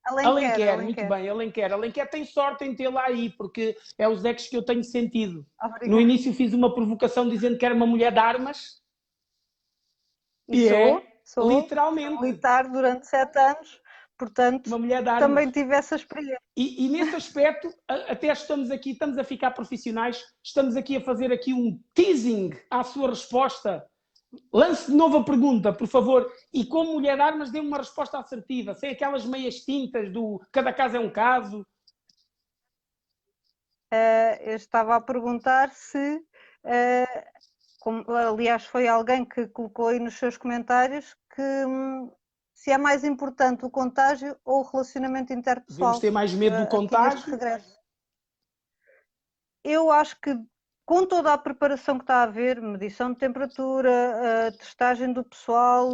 Alenquer, muito Alenquer. bem, Alenquer. Alenquer tem sorte em tê-la aí, porque é os ex que eu tenho sentido. No Obrigada. início fiz uma provocação dizendo que era uma mulher de armas. E E sou literalmente, militar durante 7 anos, portanto, uma mulher de armas. também tive essa experiência. E nesse aspecto, até estamos aqui, estamos a ficar profissionais, estamos aqui a fazer aqui um teasing à sua resposta. Lance de novo a pergunta, por favor. E como mulher de armas, dê uma resposta assertiva, sem aquelas meias tintas do cada caso é um caso. Eu estava a perguntar se, aliás, foi alguém que colocou aí nos seus comentários que se é mais importante o contágio ou o relacionamento Devemos interpessoal ter mais medo do aqui neste contágio. regresso. Eu acho que com toda a preparação que está a haver, medição de temperatura, testagem do pessoal,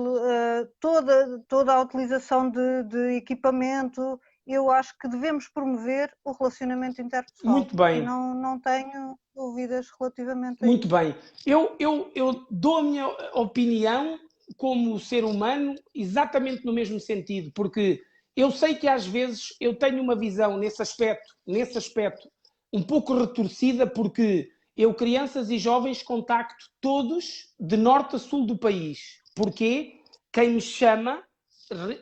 toda a utilização de equipamento, eu acho que devemos promover o relacionamento interpessoal. Muito bem. E não tenho dúvidas relativamente a Muito isso. bem. Eu dou a minha opinião como ser humano exatamente no mesmo sentido, porque eu sei que às vezes eu tenho uma visão nesse aspecto um pouco retorcida, porque eu, crianças e jovens, contacto todos de norte a sul do país. Porquê? quem me chama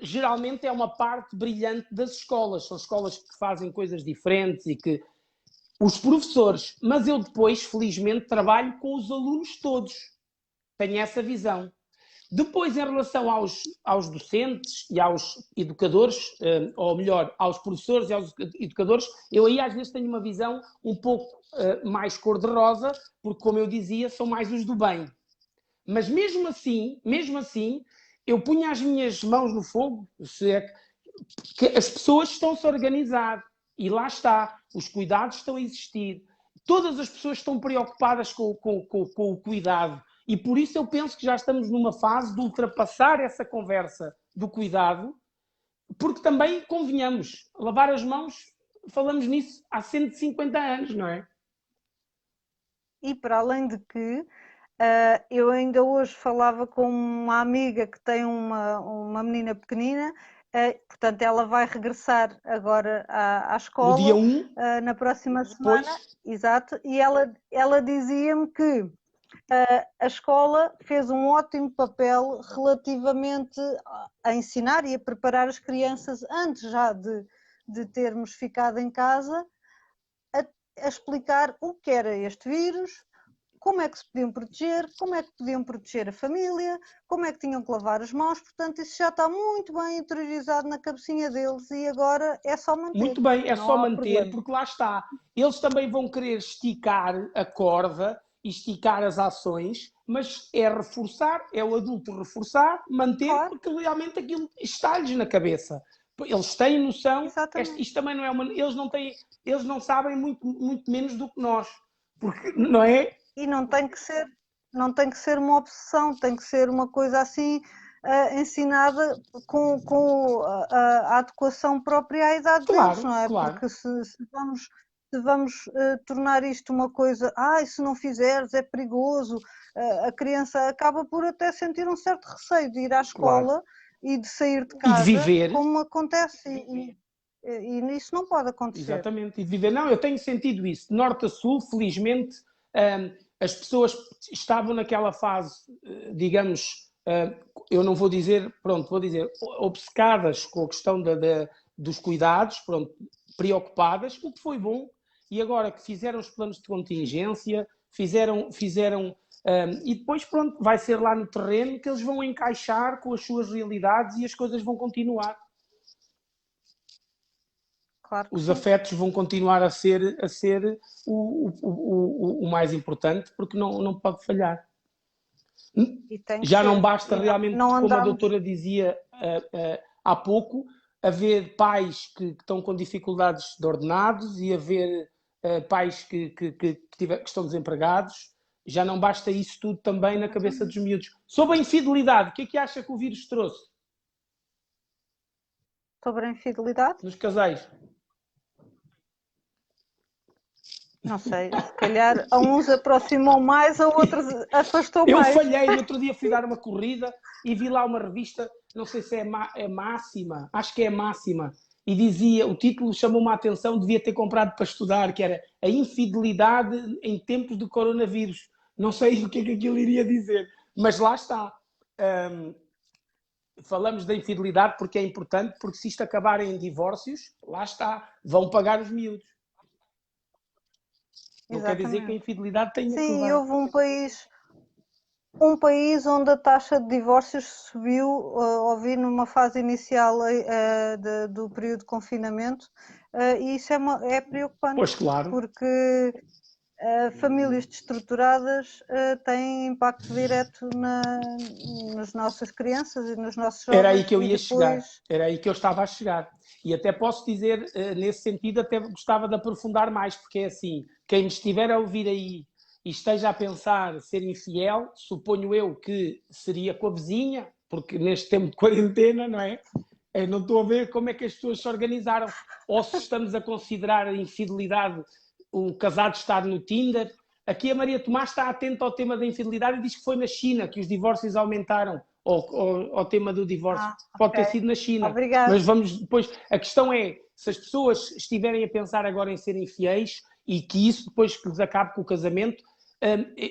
geralmente é uma parte brilhante das escolas. São escolas que fazem coisas diferentes e que os professores, mas eu depois, felizmente, trabalho com os alunos todos. Tenho essa visão. Depois, em relação aos docentes e aos educadores, ou melhor, aos professores e aos educadores, eu aí às vezes tenho uma visão um pouco mais cor-de-rosa, porque, como eu dizia, são mais os do bem. Mas mesmo assim, eu punha as minhas mãos no fogo, se é que as pessoas estão-se a organizar. E lá está, os cuidados estão a existir. Todas as pessoas estão preocupadas com o cuidado. E por isso eu penso que já estamos numa fase de ultrapassar essa conversa do cuidado, porque também, convenhamos, lavar as mãos, falamos nisso há 150 anos, não é? E para além de que, eu ainda hoje falava com uma amiga que tem uma menina pequenina, portanto ela vai regressar agora à escola no dia 1, na próxima semana, exato, e ela dizia-me que a escola fez um ótimo papel relativamente a ensinar e a preparar as crianças antes já de termos ficado em casa, a explicar o que era este vírus, como é que se podiam proteger, como é que podiam proteger a família, como é que tinham que lavar as mãos. Portanto, isso já está muito bem interiorizado na cabecinha deles e agora é só manter. Muito bem, é não só há manter, problema. porque lá está. Eles também vão querer esticar a corda, esticar as ações, mas é reforçar, é o adulto reforçar, manter, Claro. porque realmente aquilo está-lhes na cabeça. Eles têm noção, isto também não é uma, eles não sabem muito menos do que nós, porque não é? E não tem que ser uma obsessão, tem que ser uma coisa assim ensinada com a adequação própria à idade deles, não é? Claro. Porque se vamos tornar isto uma coisa, se não fizeres é perigoso, a criança acaba por até sentir um certo receio de ir à escola e de sair de casa, e de viver, como acontece, e isso não pode acontecer. Exatamente, e de viver. Não, eu tenho sentido isso. De norte a sul, felizmente, as pessoas estavam naquela fase, digamos, eu não vou dizer, pronto, vou dizer, obcecadas com a questão dos cuidados, pronto, preocupadas, o que foi bom, e agora que fizeram os planos de contingência, fizeram e depois, pronto, vai ser lá no terreno que eles vão encaixar com as suas realidades e as coisas vão continuar. Claro que os sim. afetos vão continuar a ser o mais importante, porque não pode falhar. Já não basta realmente, como a doutora dizia há pouco, haver pais que estão com dificuldades de ordenados e haver pais que estão desempregados. Já não basta isso tudo também na cabeça dos miúdos. Sobre a infidelidade, o que é que acha que o vírus trouxe? Sobre a infidelidade? Nos casais. Não sei, se calhar a uns aproximou mais, a outros afastou mais. Eu falhei, no outro dia fui dar uma corrida e vi lá uma revista, não sei se é Máxima, acho que é Máxima, e dizia, o título chamou-me a atenção, devia ter comprado para estudar, que era a infidelidade em tempos de coronavírus. Não sei o que é que aquilo iria dizer, mas lá está. Falamos da infidelidade porque é importante, porque se isto acabar em divórcios, lá está, vão pagar os miúdos. Não quer dizer que a infidelidade tenha que levar. Sim, houve um país onde a taxa de divórcios subiu, ouvi numa fase inicial do período de confinamento, e isso é preocupante. Pois claro. Porque famílias destruturadas têm impacto direto nas nossas crianças e nos nossos jovens. Era aí que eu ia chegar, era aí que eu estava a chegar. E até posso dizer, nesse sentido, até gostava de aprofundar mais, porque é assim, quem me estiver a ouvir aí e esteja a pensar ser infiel, suponho eu que seria com a vizinha, porque neste tempo de quarentena, não é? Eu não estou a ver como é que as pessoas se organizaram. Ou se estamos a considerar a infidelidade o casado estar no Tinder. Aqui a Maria Tomás está atenta ao tema da infidelidade e diz que foi na China que os divórcios aumentaram, ao tema do divórcio. Pode ter sido na China. Obrigada. Mas vamos depois... A questão é, se as pessoas estiverem a pensar agora em serem fiéis e que isso depois que lhes acabe com o casamento,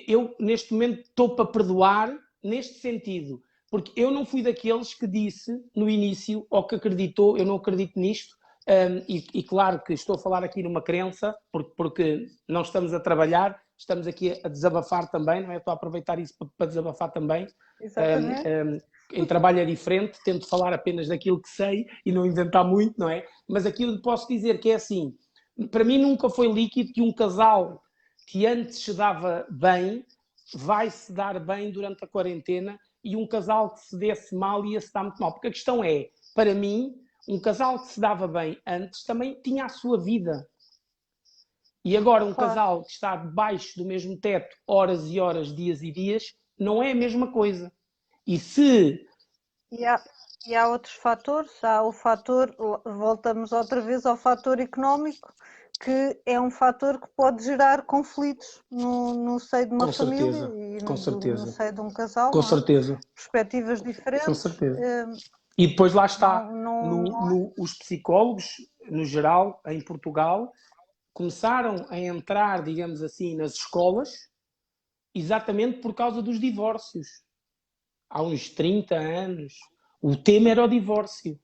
eu neste momento estou para perdoar neste sentido, Porque eu não fui daqueles que disse no início, ou que acreditou, eu não acredito nisto, e claro que estou a falar aqui numa crença, porque não estamos a trabalhar, estamos aqui a desabafar também, não é? Estou a aproveitar isso para desabafar também. Exatamente. Em trabalho é diferente, tento falar apenas daquilo que sei e não inventar muito, não é? Mas aquilo que posso dizer que é assim, para mim nunca foi líquido que um casal que antes se dava bem vai se dar bem durante a quarentena e um casal que se desse mal ia se dar muito mal. Porque a questão é, para mim, um casal que se dava bem antes também tinha a sua vida. E agora um Claro. casal que está debaixo do mesmo teto horas e horas, dias e dias, não é a mesma coisa. E se... E há outros fatores, há o fator, voltamos outra vez ao fator económico, que é um fator que pode gerar conflitos no seio de uma Com família certeza, e com no certeza, seio de um casal, com não é? certeza, Perspectivas com diferentes, certeza. E depois lá está, não. os psicólogos, no geral, em Portugal, começaram a entrar, digamos assim, nas escolas, exatamente por causa dos divórcios. Há uns 30 anos, o tema era o divórcio.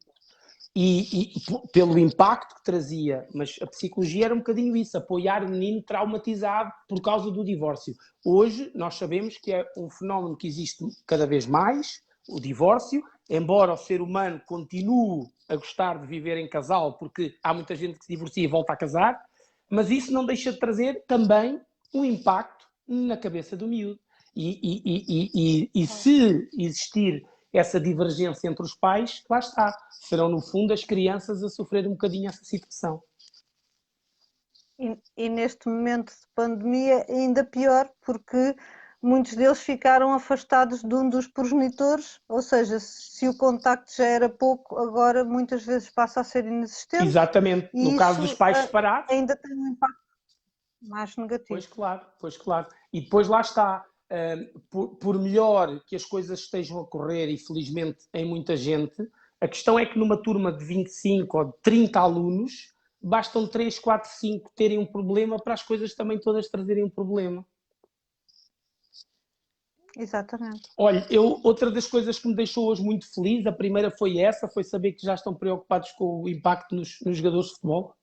E pelo impacto que trazia, mas a psicologia era um bocadinho isso, apoiar o menino traumatizado por causa do divórcio. Hoje nós sabemos que é um fenómeno que existe cada vez mais, o divórcio, embora o ser humano continue a gostar de viver em casal, porque há muita gente que se divorcia e volta a casar, mas isso não deixa de trazer também um impacto na cabeça do miúdo. E se existir essa divergência entre os pais, lá está. Serão, no fundo, as crianças a sofrer um bocadinho essa situação. E neste momento de pandemia ainda pior, porque muitos deles ficaram afastados de um dos progenitores, ou seja, se o contacto já era pouco, agora muitas vezes passa a ser inexistente, Exatamente. No e caso dos isso pais separados, ainda tem um impacto mais pois negativo. claro, pois claro. E depois lá está. Por melhor que as coisas estejam a correr, e felizmente em muita gente, a questão é que numa turma de 25 ou de 30 alunos, bastam 3, 4, 5 terem um problema para as coisas também todas trazerem um problema. Exatamente. Olha, outra das coisas que me deixou hoje muito feliz, a primeira foi essa, foi saber que já estão preocupados com o impacto nos jogadores de futebol.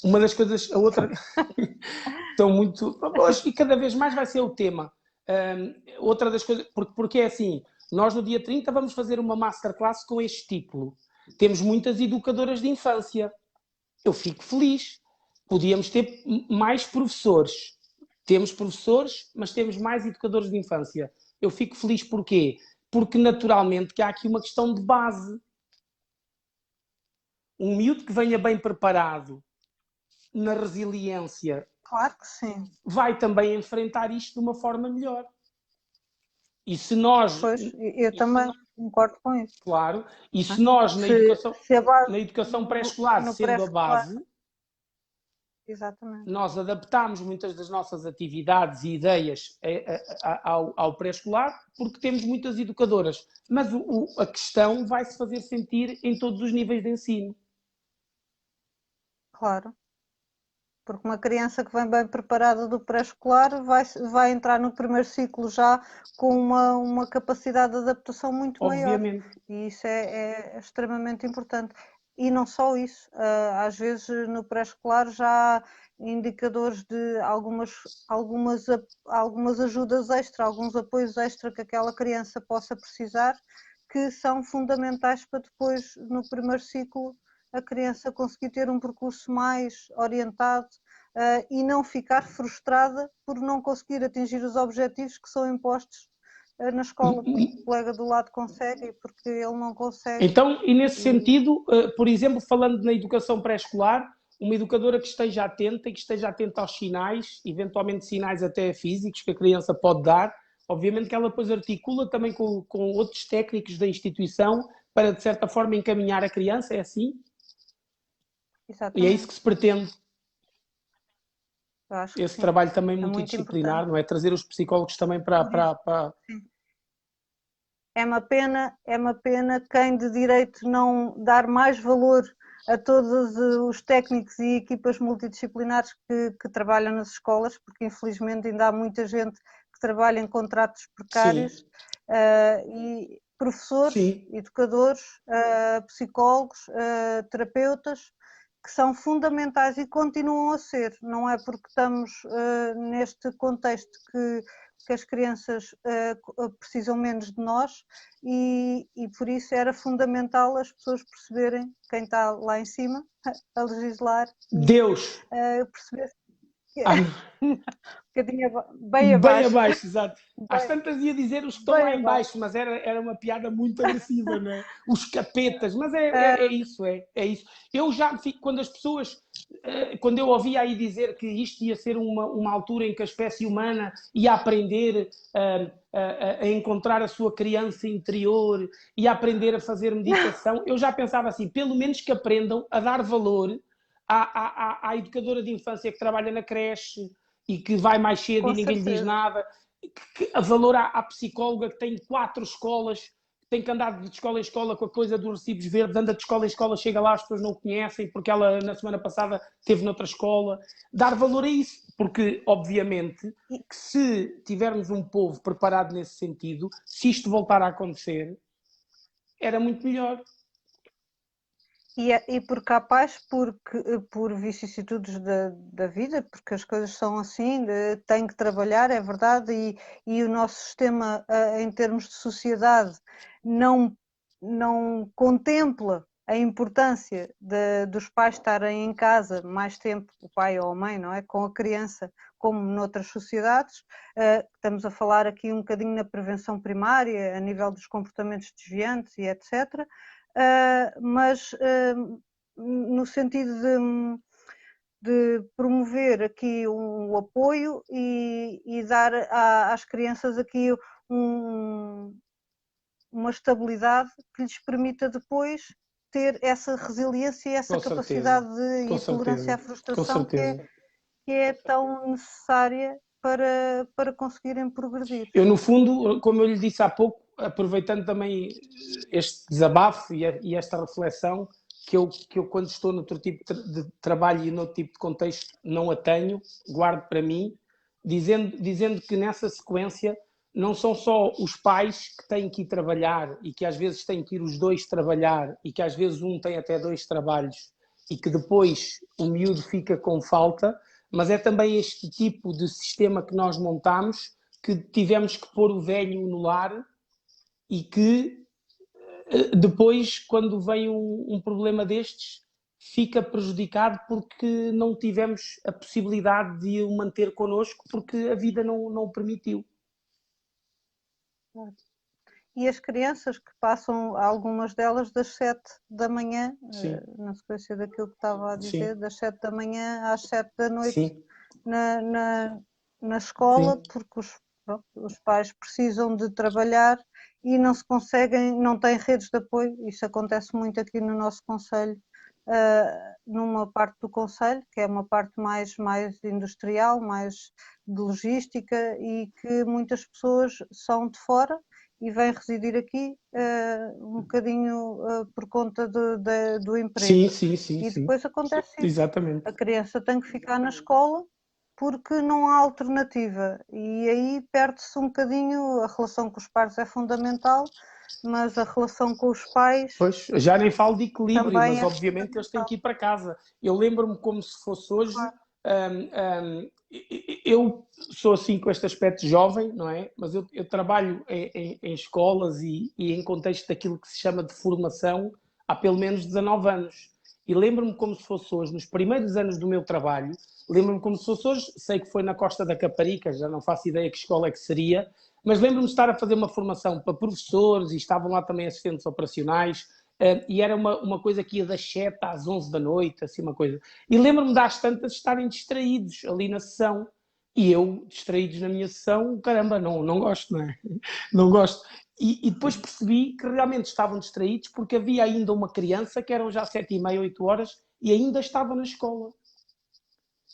Uma das coisas, a outra, estão muito, hoje, e cada vez mais vai ser o tema. Outra das coisas, porque é assim, nós no dia 30 vamos fazer uma masterclass com este título. Temos muitas educadoras de infância. Eu fico feliz. Podíamos ter mais professores. Temos professores, mas temos mais educadores de infância. Eu fico feliz porquê? Porque naturalmente que há aqui uma questão de base. Um miúdo que venha bem preparado na resiliência Claro que sim. vai também enfrentar isto de uma forma melhor. E se nós, Pois, eu também concordo com isso. claro, e Né? se nós Se a base na educação pré-escolar, no sendo a pré-escolar, base, exatamente. nós adaptamos muitas das nossas atividades e ideias ao pré-escolar, porque temos muitas educadoras. Mas a questão vai se fazer sentir em todos os níveis de ensino. Claro. Porque uma criança que vem bem preparada do pré-escolar vai entrar no primeiro ciclo já com uma capacidade de adaptação muito maior. Obviamente. E isso é extremamente importante. E não só isso, às vezes no pré-escolar já há indicadores de algumas ajudas extra, alguns apoios extra que aquela criança possa precisar, que são fundamentais para depois, no primeiro ciclo, a criança conseguir ter um percurso mais orientado e não ficar frustrada por não conseguir atingir os objetivos que são impostos na escola, porque o colega do lado consegue e porque ele não consegue. Então, e nesse E, sentido, por exemplo, falando na educação pré-escolar, uma educadora que esteja atenta e que esteja atenta aos sinais, eventualmente sinais até físicos que a criança pode dar, obviamente que ela depois articula também com outros técnicos da instituição para, de certa forma, encaminhar a criança, é assim? E é isso que exatamente, se pretende. eu acho que Esse sim, trabalho também é muito multidisciplinar, importante. não é? Trazer os psicólogos também Sim. É uma pena quem de direito não dar mais valor a todos os técnicos e equipas multidisciplinares que trabalham nas escolas, porque infelizmente ainda há muita gente que trabalha em contratos Sim. precários professores, sim. educadores, psicólogos, terapeutas, que são fundamentais e continuam a ser. Não é porque estamos neste contexto que as crianças precisam menos de nós e por isso era fundamental as pessoas perceberem, quem está lá em cima a legislar, e Deus! perceber que Ah, é não. um bocadinho bem Bem abaixo, abaixo, exato. Às bem, tantas ia dizer os que estão bem lá em abaixo. baixo, mas era uma piada muito agressiva, não é? Os capetas, mas é Uh, isso, é isso. Eu já fico, quando as pessoas, quando eu ouvia aí dizer que isto ia ser uma altura em que a espécie humana ia aprender a encontrar a sua criança interior, ia aprender a fazer meditação, eu já pensava assim, pelo menos que aprendam a dar valor à educadora de infância que trabalha na creche, e que vai mais cedo e com ninguém lhe diz certeza. nada, que a valor à psicóloga que tem 4 escolas, tem que andar de escola em escola com a coisa dos recibos verdes, anda de escola em escola, chega lá, as pessoas não o conhecem, porque ela na semana passada esteve noutra escola. Dar valor a isso, porque obviamente que se tivermos um povo preparado nesse sentido, se isto voltar a acontecer, era muito melhor. E por capaz, por vicissitudes da vida, porque as coisas são assim, tem que trabalhar, é verdade, e o nosso sistema, em termos de sociedade, não contempla a importância dos pais estarem em casa mais tempo, o pai ou a mãe, não é? Com a criança, como noutras sociedades. Estamos a falar aqui um bocadinho na prevenção primária, a nível dos comportamentos desviantes e etc. Mas no sentido de promover aqui um apoio e dar às crianças aqui uma estabilidade que lhes permita depois ter essa resiliência e essa Com certeza, capacidade com e tolerância à certeza, com frustração certeza. que é tão necessária para conseguirem progredir. Eu, no fundo, como eu lhe disse há pouco, aproveitando também este desabafo e esta reflexão, que eu, quando estou noutro tipo de trabalho e noutro tipo de contexto, não a tenho, guardo para mim, dizendo que nessa sequência não são só os pais que têm que ir trabalhar e que às vezes têm que ir os dois trabalhar e que às vezes um tem até 2 trabalhos e que depois o miúdo fica com falta, mas é também este tipo de sistema que nós montamos, que tivemos que pôr o velho no lar e que depois, quando vem um problema destes, fica prejudicado porque não tivemos a possibilidade de o manter connosco porque a vida não o permitiu. E as crianças que passam, algumas delas, das 7 da manhã, Sim, na sequência daquilo que estava a dizer, sim, das 7 da manhã às 7 da noite sim, na, na, na escola, sim. porque pronto, os pais precisam de trabalhar e não se conseguem, não têm redes de apoio. Isso acontece muito aqui no nosso concelho, numa parte do concelho, que é uma parte mais industrial, mais de logística, e que muitas pessoas são de fora e vêm residir aqui um bocadinho por conta do emprego. Sim, sim, sim, E sim. depois acontece isso. Exatamente. A criança tem que ficar na escola porque não há alternativa. E aí perde-se um bocadinho, a relação com os pais é fundamental, mas a relação com os pais Pois, já nem falo de equilíbrio, também mas é obviamente eles têm fundamental. que ir para casa. Eu lembro-me como se fosse hoje. Claro. Eu sou assim com este aspecto jovem, não é? Mas eu trabalho em escolas e em contexto daquilo que se chama de formação há pelo menos 19 anos. E lembro-me como se fosse hoje, nos primeiros anos do meu trabalho, lembro-me como se fosse hoje, sei que foi na Costa da Caparica, já não faço ideia que escola é que seria, mas lembro-me de estar a fazer uma formação para professores e estavam lá também assistentes operacionais, e era uma coisa que ia das 7 às 11 da noite, assim uma coisa. E lembro-me de às tantas estarem distraídos ali na sessão. E eu, distraídos na minha sessão, caramba, não gosto, não é? Não gosto. E depois percebi que realmente estavam distraídos porque havia ainda uma criança que eram já 7h30, 8 horas e ainda estava na escola.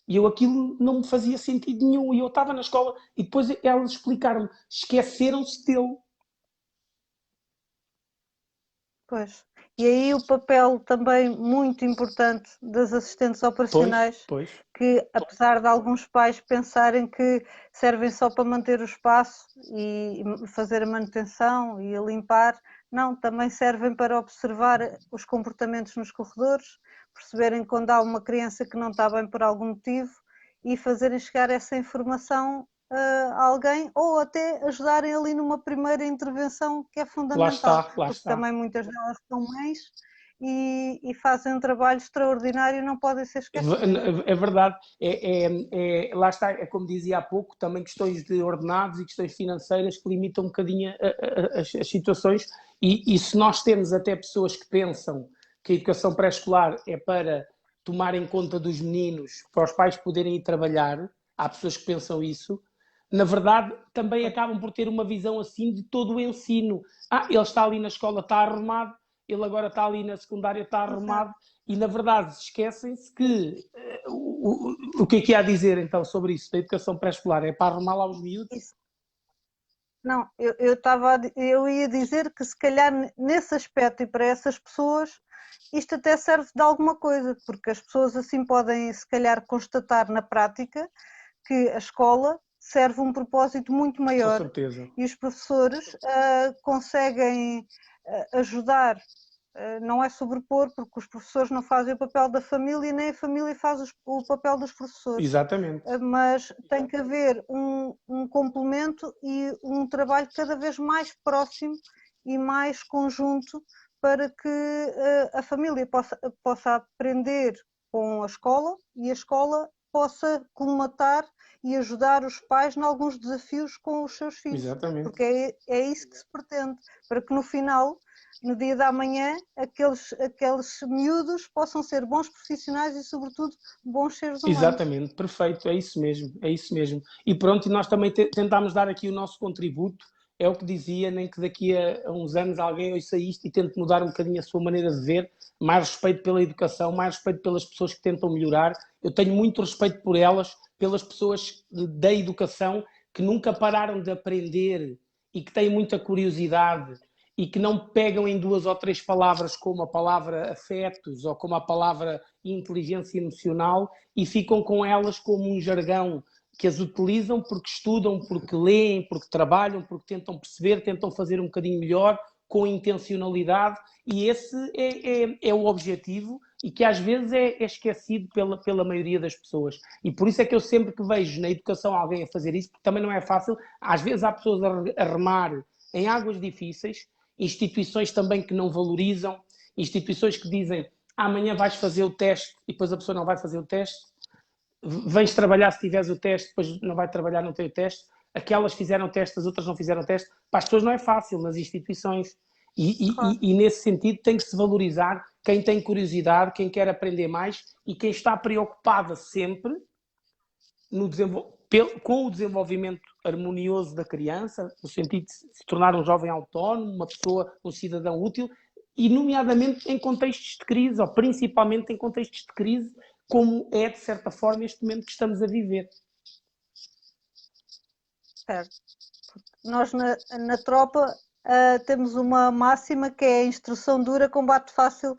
E eu aquilo não me fazia sentido nenhum. E eu estava na escola e depois elas explicaram-me, esqueceram-se dele. Pois. E aí o papel também muito importante das assistentes Pois, operacionais, pois. que apesar de alguns pais pensarem que servem só para manter o espaço e fazer a manutenção e a limpar, Não, também servem para observar os comportamentos nos corredores, perceberem quando há uma criança que não está bem por algum motivo e fazerem chegar essa informação a alguém, ou até ajudarem ali numa primeira intervenção, que é fundamental, Lá porque está. também muitas delas são mães e fazem um trabalho extraordinário e não podem ser esquecidas. É verdade, lá está, é como dizia há pouco, também questões de ordenados e questões financeiras que limitam um bocadinho as situações e se nós temos até pessoas que pensam que a educação pré-escolar é para tomar em conta dos meninos, para os pais poderem ir trabalhar, há pessoas que pensam isso, na verdade também acabam por ter uma visão assim de todo o ensino. Ele está ali na escola, está arrumado, ele agora está ali na secundária, está arrumado, e na verdade esquecem-se que o que é há a dizer então sobre isso, da educação pré-escolar? É para arrumar lá os miúdos? Isso. Não, eu ia dizer que se calhar nesse aspecto e para essas pessoas isto até serve de alguma coisa, porque as pessoas assim podem se calhar constatar na prática que a escola serve um propósito muito Com maior certeza. e os professores conseguem ajudar, não é sobrepor, porque os professores não fazem o papel da família, nem a família faz o papel dos professores. Exatamente. Mas tem que haver um complemento e um trabalho cada vez mais próximo e mais conjunto para que a família possa aprender com a escola e a escola possa colmatar e ajudar os pais em alguns desafios com os seus filhos. Exatamente. Porque é isso que se pretende, para que no final, no dia da manhã, aqueles miúdos possam ser bons profissionais e, sobretudo, bons seres humanos. Exatamente, perfeito, é isso mesmo, é isso mesmo. E pronto, e nós também tentámos dar aqui o nosso contributo, é o que dizia, nem que daqui a uns anos alguém ouça isto e tente mudar um bocadinho a sua maneira de ver, mais respeito pela educação, mais respeito pelas pessoas que tentam melhorar. Eu tenho muito respeito por elas, pelas pessoas da educação que nunca pararam de aprender e que têm muita curiosidade e que não pegam em 2 ou 3 palavras como a palavra afetos ou como a palavra inteligência emocional e ficam com elas como um jargão que as utilizam porque estudam, porque leem, porque trabalham, porque tentam perceber, tentam fazer um bocadinho melhor, com intencionalidade, e esse é o objetivo e que às vezes é esquecido pela maioria das pessoas. E por isso é que eu sempre que vejo na educação alguém a fazer isso, porque também não é fácil, às vezes há pessoas a remar em águas difíceis, instituições também que não valorizam, instituições que dizem amanhã vais fazer o teste e depois a pessoa não vai fazer o teste, vens trabalhar se tiveres o teste, depois não vai trabalhar, não tem o teste, aquelas fizeram o teste, as outras não fizeram o teste, para as pessoas não é fácil nas instituições Claro. e nesse sentido tem que se valorizar quem tem curiosidade, quem quer aprender mais e quem está preocupada sempre no com o desenvolvimento harmonioso da criança, no sentido de se tornar um jovem autónomo, uma pessoa, um cidadão útil, e nomeadamente em contextos de crise, ou principalmente em contextos de crise, como é, de certa forma, este momento que estamos a viver. Certo. Nós na tropa temos uma máxima que é a instrução dura, combate fácil,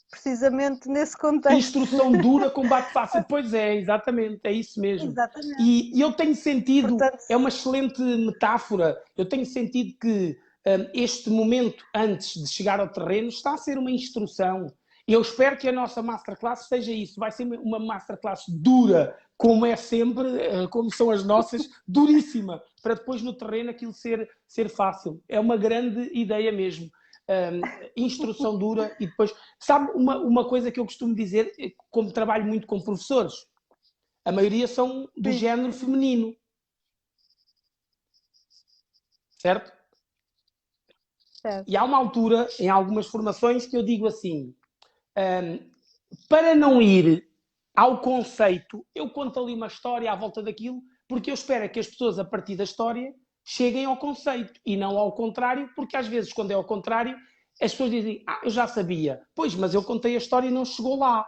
precisamente nesse contexto. Instrução dura, combate fácil. Pois é, exatamente, é isso mesmo. Exatamente. E eu tenho sentido, Portanto, é uma excelente metáfora, eu tenho sentido que este momento antes de chegar ao terreno está a ser uma instrução. Eu espero que a nossa masterclass seja isso, vai ser uma masterclass dura, como é sempre, como são as nossas, duríssima, para depois no terreno aquilo ser fácil. É uma grande ideia mesmo. Instrução dura e depois... Sabe uma coisa que eu costumo dizer, como trabalho muito com professores? A maioria são do género feminino. Certo? certo. E há uma altura, em algumas formações, que eu digo assim, para não ir ao conceito, eu conto ali uma história à volta daquilo, porque eu espero que as pessoas, a partir da história, cheguem ao conceito e não ao contrário, porque às vezes, quando é ao contrário, as pessoas dizem, eu já sabia. Pois, mas eu contei a história e não chegou lá.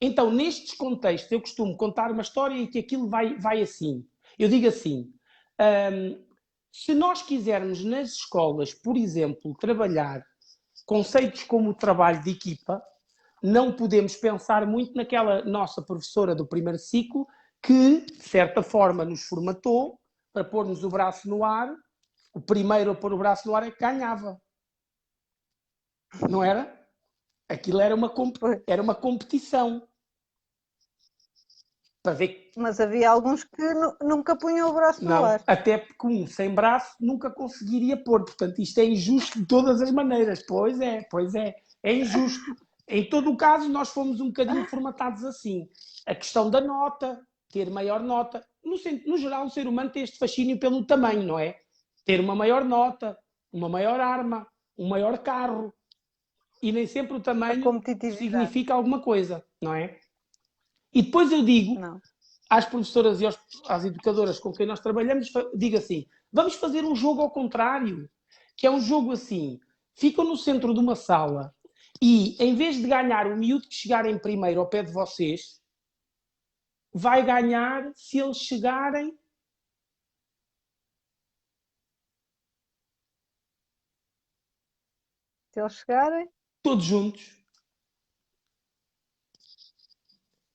Então, nestes contextos, eu costumo contar uma história e que aquilo vai assim. Eu digo assim, se nós quisermos nas escolas, por exemplo, trabalhar conceitos como o trabalho de equipa, não podemos pensar muito naquela nossa professora do primeiro ciclo que, de certa forma, nos formatou para pôr-nos o braço no ar. O primeiro a pôr o braço no ar é que ganhava. não era? Aquilo Pois. era uma competição. Para ver. Mas havia alguns que nunca punham o braço no Não, ar. até porque um sem braço nunca conseguiria pôr. Portanto, isto é injusto de todas as maneiras. Pois é. É injusto. Em todo o caso, nós fomos um bocadinho formatados assim. A questão da nota, ter maior nota. No geral, o ser humano tem este fascínio pelo tamanho, não é? Ter uma maior nota, uma maior arma, um maior carro. E nem sempre o A tamanho competitividade. significa alguma coisa, não é? E depois eu digo Não. às professoras e às educadoras com quem nós trabalhamos, digo assim, vamos fazer um jogo ao contrário, que é um jogo assim, ficam no centro de uma sala e, em vez de ganhar o miúdo que chegar em primeiro ao pé de vocês, vai ganhar se eles chegarem Se eles chegarem, todos juntos.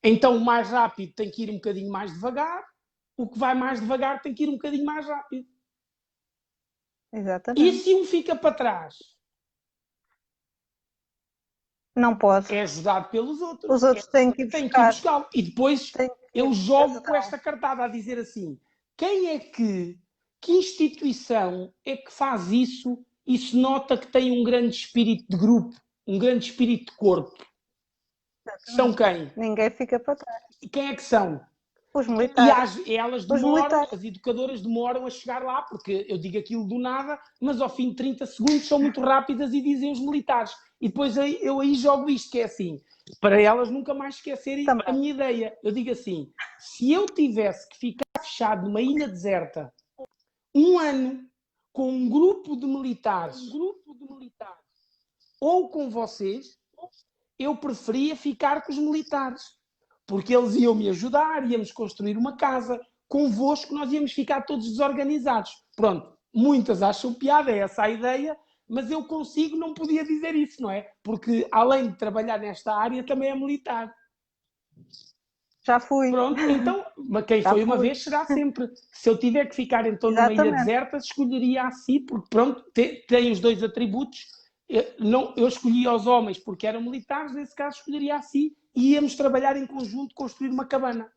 Então, o mais rápido tem que ir um bocadinho mais devagar, o que vai mais devagar tem que ir um bocadinho mais rápido. E exatamente. se um fica para trás, Não pode. é ajudado pelos outros. Os outros têm que ir Tem que ir buscar. buscá-lo. E depois Têm que eu ir jogo com ajudá-lo. esta cartada a dizer assim: quem é que instituição é que faz isso e se nota que tem um grande espírito de grupo, um grande espírito de corpo? São Exatamente. quem? Ninguém fica para trás. E quem é que são? Os E militares. elas Os demoram, militares. as educadoras demoram a chegar lá, porque eu digo aquilo do nada, mas ao fim de 30 segundos são muito rápidas e dizem os militares. E depois eu aí jogo isto, que é assim, para elas nunca mais esquecerem a Também. minha ideia. Eu digo assim, se eu tivesse que ficar fechado numa ilha deserta um ano com um grupo de militares ou com vocês, eu preferia ficar com os militares, porque eles iam me ajudar, íamos construir uma casa, convosco nós íamos ficar todos desorganizados. Pronto, muitas acham piada, é essa a ideia, mas eu consigo, não podia dizer isso, não é? Porque além de trabalhar nesta área, também é militar. Já fui. Pronto, então, quem Já foi uma fui. vez será sempre. Se eu tiver que ficar então numa ilha Exatamente. deserta, escolheria a si, porque pronto, tem os dois atributos. Eu escolhi aos homens porque eram militares, nesse caso escolheria a si e íamos trabalhar em conjunto, construir uma cabana.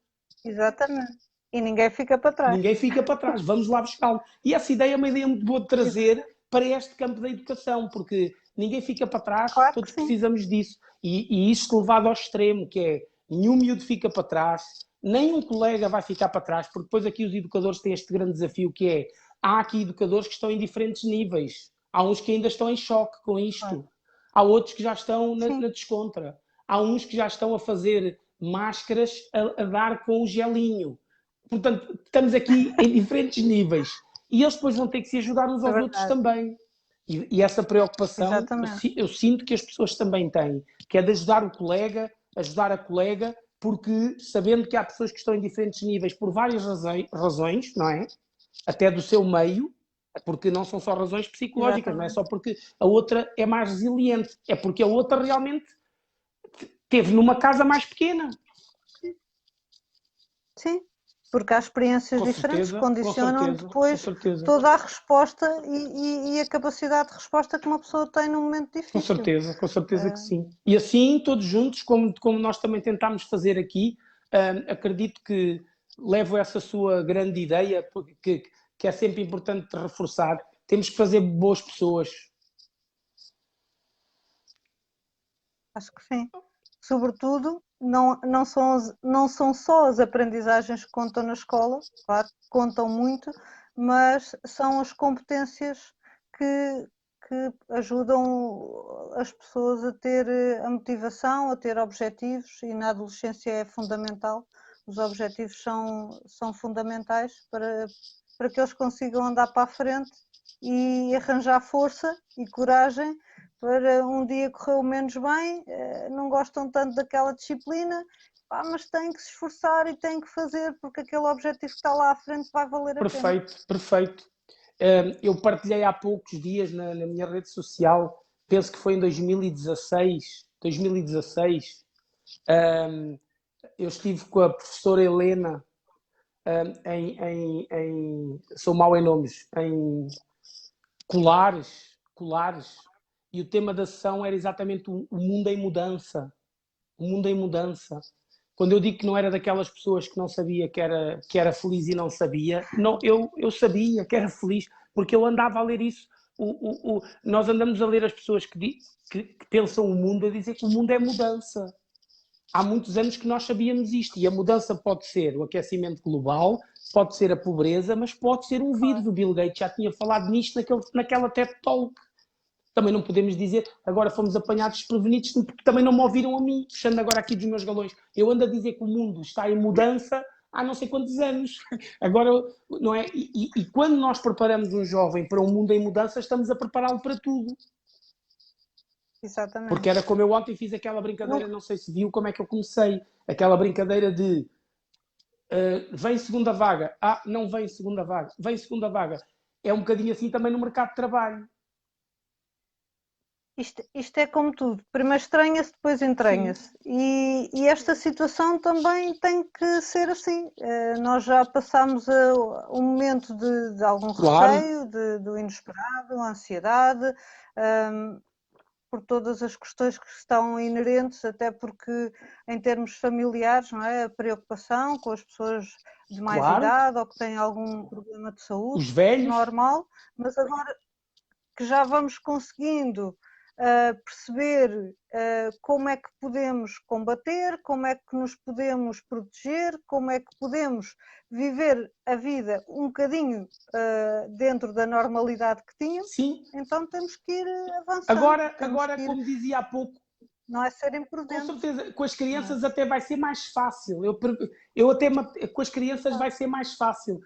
Exatamente. E ninguém fica para trás. Ninguém fica para trás, vamos lá buscá-lo. E essa ideia é uma ideia muito boa de trazer para este campo da educação, porque ninguém fica para trás, Claro que todos sim. precisamos disso. E isto levado ao extremo, que é nenhum miúdo fica para trás, nem um colega vai ficar para trás, porque depois aqui os educadores têm este grande desafio que é, há aqui educadores que estão em diferentes níveis. Há uns que ainda estão em choque com isto. Claro. Há outros que já estão Sim. na descontra. Há uns que já estão a fazer máscaras a dar com o gelinho. Portanto, estamos aqui em diferentes níveis. E eles depois vão ter que se ajudar uns É aos outros verdade. também. E essa preocupação Exatamente. eu sinto que as pessoas também têm, que é de ajudar o colega, ajudar a colega, porque sabendo que há pessoas que estão em diferentes níveis por várias razões, não é? Até do seu meio, porque não são só razões psicológicas, não é Exatamente. só porque a outra é mais resiliente, é porque a outra realmente teve numa casa mais pequena. Sim. Porque há experiências diferentes que Com condicionam certeza, com depois certeza. toda a resposta e a capacidade de resposta que uma pessoa tem num momento difícil. Com certeza que sim. E assim, todos juntos, como nós também tentámos fazer aqui, acredito que levo essa sua grande ideia, que é sempre importante reforçar. Temos que fazer boas pessoas. Acho que sim. Sobretudo, não são só as aprendizagens que contam na escola, claro, contam muito, mas são as competências que ajudam as pessoas a ter a motivação, a ter objetivos, e na adolescência é fundamental. Os objetivos são fundamentais para que eles consigam andar para a frente e arranjar força e coragem para um dia correu menos bem, não gostam tanto daquela disciplina, mas têm que se esforçar e têm que fazer, porque aquele objetivo que está lá à frente vai valer a pena. Perfeito, perfeito. Eu partilhei há poucos dias na minha rede social, penso que foi em 2016, eu estive com a professora Helena sou mau em nomes, em Colares, e o tema da sessão era exatamente o mundo em mudança. O mundo em mudança. Quando eu digo que não era daquelas pessoas que não sabia que era feliz e não sabia, não, eu sabia que era feliz, porque eu andava a ler isso. Nós andamos a ler as pessoas que pensam o mundo a dizer que o mundo é mudança. Há muitos anos que nós sabíamos isto, e a mudança pode ser o aquecimento global, pode ser a pobreza, mas pode ser um vírus. O Bill Gates já tinha falado nisto naquela TED Talk. Também não podemos dizer, agora fomos apanhados desprevenidos, porque também não me ouviram a mim, puxando agora aqui dos meus galões. Eu ando a dizer que o mundo está em mudança há não sei quantos anos. Agora, não é? E quando nós preparamos um jovem para um mundo em mudança, estamos a prepará-lo para tudo. Exatamente. Porque era como eu ontem fiz aquela brincadeira, não sei se viu como é que eu comecei, aquela brincadeira de vem segunda vaga, não vem segunda vaga, vem segunda vaga. É um bocadinho assim também no mercado de trabalho. Isto é como tudo, primeiro estranha-se, depois entranha-se. E esta situação também tem que ser assim. Nós já passámos um momento de algum receio, do inesperado, ansiedade, por todas as questões que estão inerentes, até porque em termos familiares, não é? A preocupação com as pessoas de mais idade ou que têm algum problema de saúde, os velhos, normal, mas agora que já vamos conseguindo perceber como é que podemos combater, como é que nos podemos proteger, como é que podemos viver a vida um bocadinho dentro da normalidade que tínhamos. Sim. Então temos que ir avançando. Agora como dizia há pouco, não é ser imprudente. Com certeza, com as crianças até vai ser mais fácil. Com as crianças vai ser mais fácil.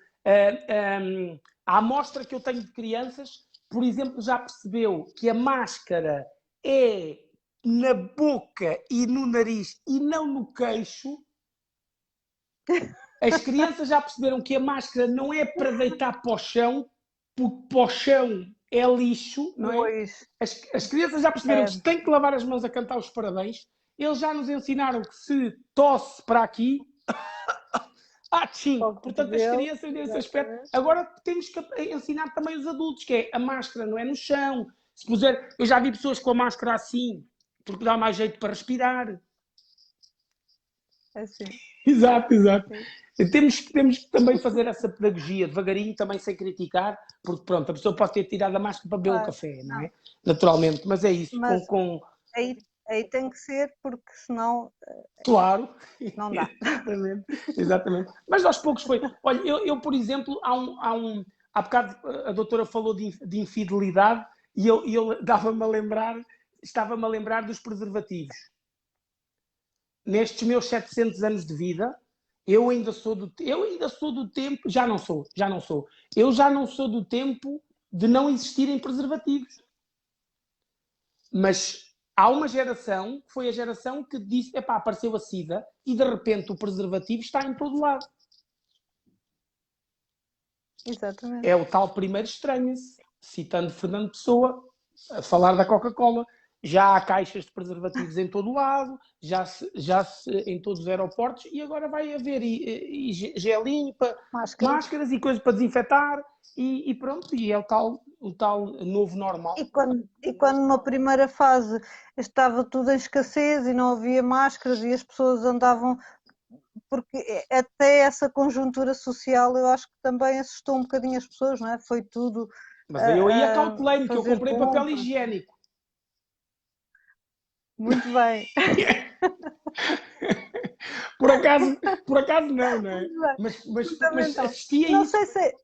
A amostra que eu tenho de crianças, por exemplo, já percebeu que a máscara é na boca e no nariz e não no queixo. As crianças já perceberam que a máscara não é para deitar para o chão, porque para o chão é lixo, não é? As crianças já perceberam que se tem que lavar as mãos a cantar os parabéns. Eles já nos ensinaram que se tosse para aqui, portanto, as crianças nesse aspecto. Agora temos que ensinar também os adultos, que é a máscara não é no chão. Se puser, eu já vi pessoas com a máscara assim, porque dá mais jeito para respirar. Assim. Exato. Temos que também fazer essa pedagogia, devagarinho, também sem criticar, porque pronto, a pessoa pode ter tirado a máscara para beber o café, não é? Naturalmente, mas é isso. Mas aí tem que ser, porque senão claro, não dá. Exatamente. Mas aos poucos foi. Olha, eu por exemplo, há bocado a doutora falou de infidelidade e eu estava-me a lembrar dos preservativos. Nestes meus 700 anos de vida, eu ainda sou do tempo, já não sou, eu já não sou do tempo de não existirem preservativos. Mas há uma geração, que foi a geração que disse, apareceu a SIDA e de repente o preservativo está em todo lado. Exatamente. É o tal primeiro estranha-se, citando Fernando Pessoa, a falar da Coca-Cola. Já há caixas de preservativos em todo o lado, já em todos os aeroportos, e agora vai haver gelinho, máscaras e coisas para desinfetar, e pronto, e é o tal novo normal. E quando numa primeira fase estava tudo em escassez e não havia máscaras e as pessoas andavam, porque até essa conjuntura social eu acho que também assustou um bocadinho as pessoas, não é? Foi tudo... Mas aí eu ia cautelando, que eu comprei papel higiênico. Muito bem. Por acaso não é? Mas assistia a isso. Não sei se...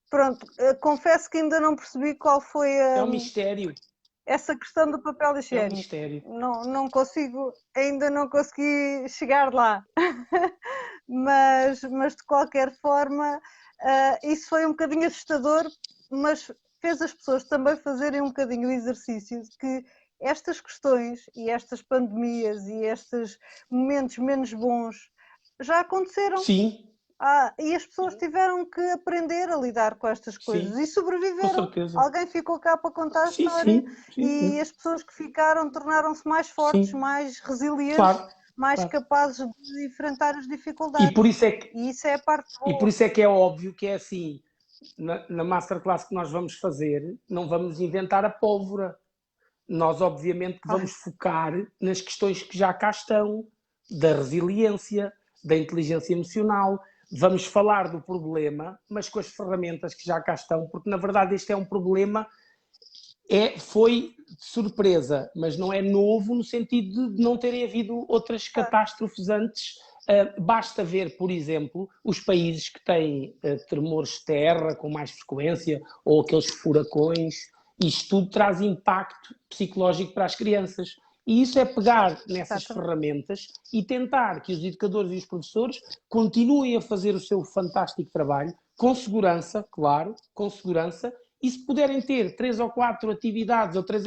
Pronto, confesso que ainda não percebi qual foi É um mistério. Essa questão do papel higiênico. É um mistério. Não consigo, ainda não consegui chegar lá. mas de qualquer forma, isso foi um bocadinho assustador, mas fez as pessoas também fazerem um bocadinho o exercício de que estas questões e estas pandemias e estes momentos menos bons já aconteceram. Sim. E as pessoas tiveram que aprender a lidar com estas coisas. Sim, e sobreviveram. Com certeza. Alguém ficou cá para contar a história e as pessoas que ficaram tornaram-se mais fortes, mais resilientes, mais capazes de enfrentar as dificuldades. E isso é a parte boa. E por isso é que é óbvio que é assim, na masterclass que nós vamos fazer, não vamos inventar a pólvora. nós obviamente que vamos focar nas questões que já cá estão, da resiliência, da inteligência emocional. Vamos falar do problema, mas com as ferramentas que já cá estão, porque na verdade este é um problema, foi de surpresa, mas não é novo no sentido de não terem havido outras catástrofes antes. Basta ver, por exemplo, os países que têm tremores de terra com mais frequência ou aqueles furacões. Isto tudo traz impacto psicológico para as crianças. E isso é pegar nessas ferramentas e tentar que os educadores e os professores continuem a fazer o seu fantástico trabalho, com segurança, claro, com segurança, e se puderem ter 3 ou 4 atividades ou 3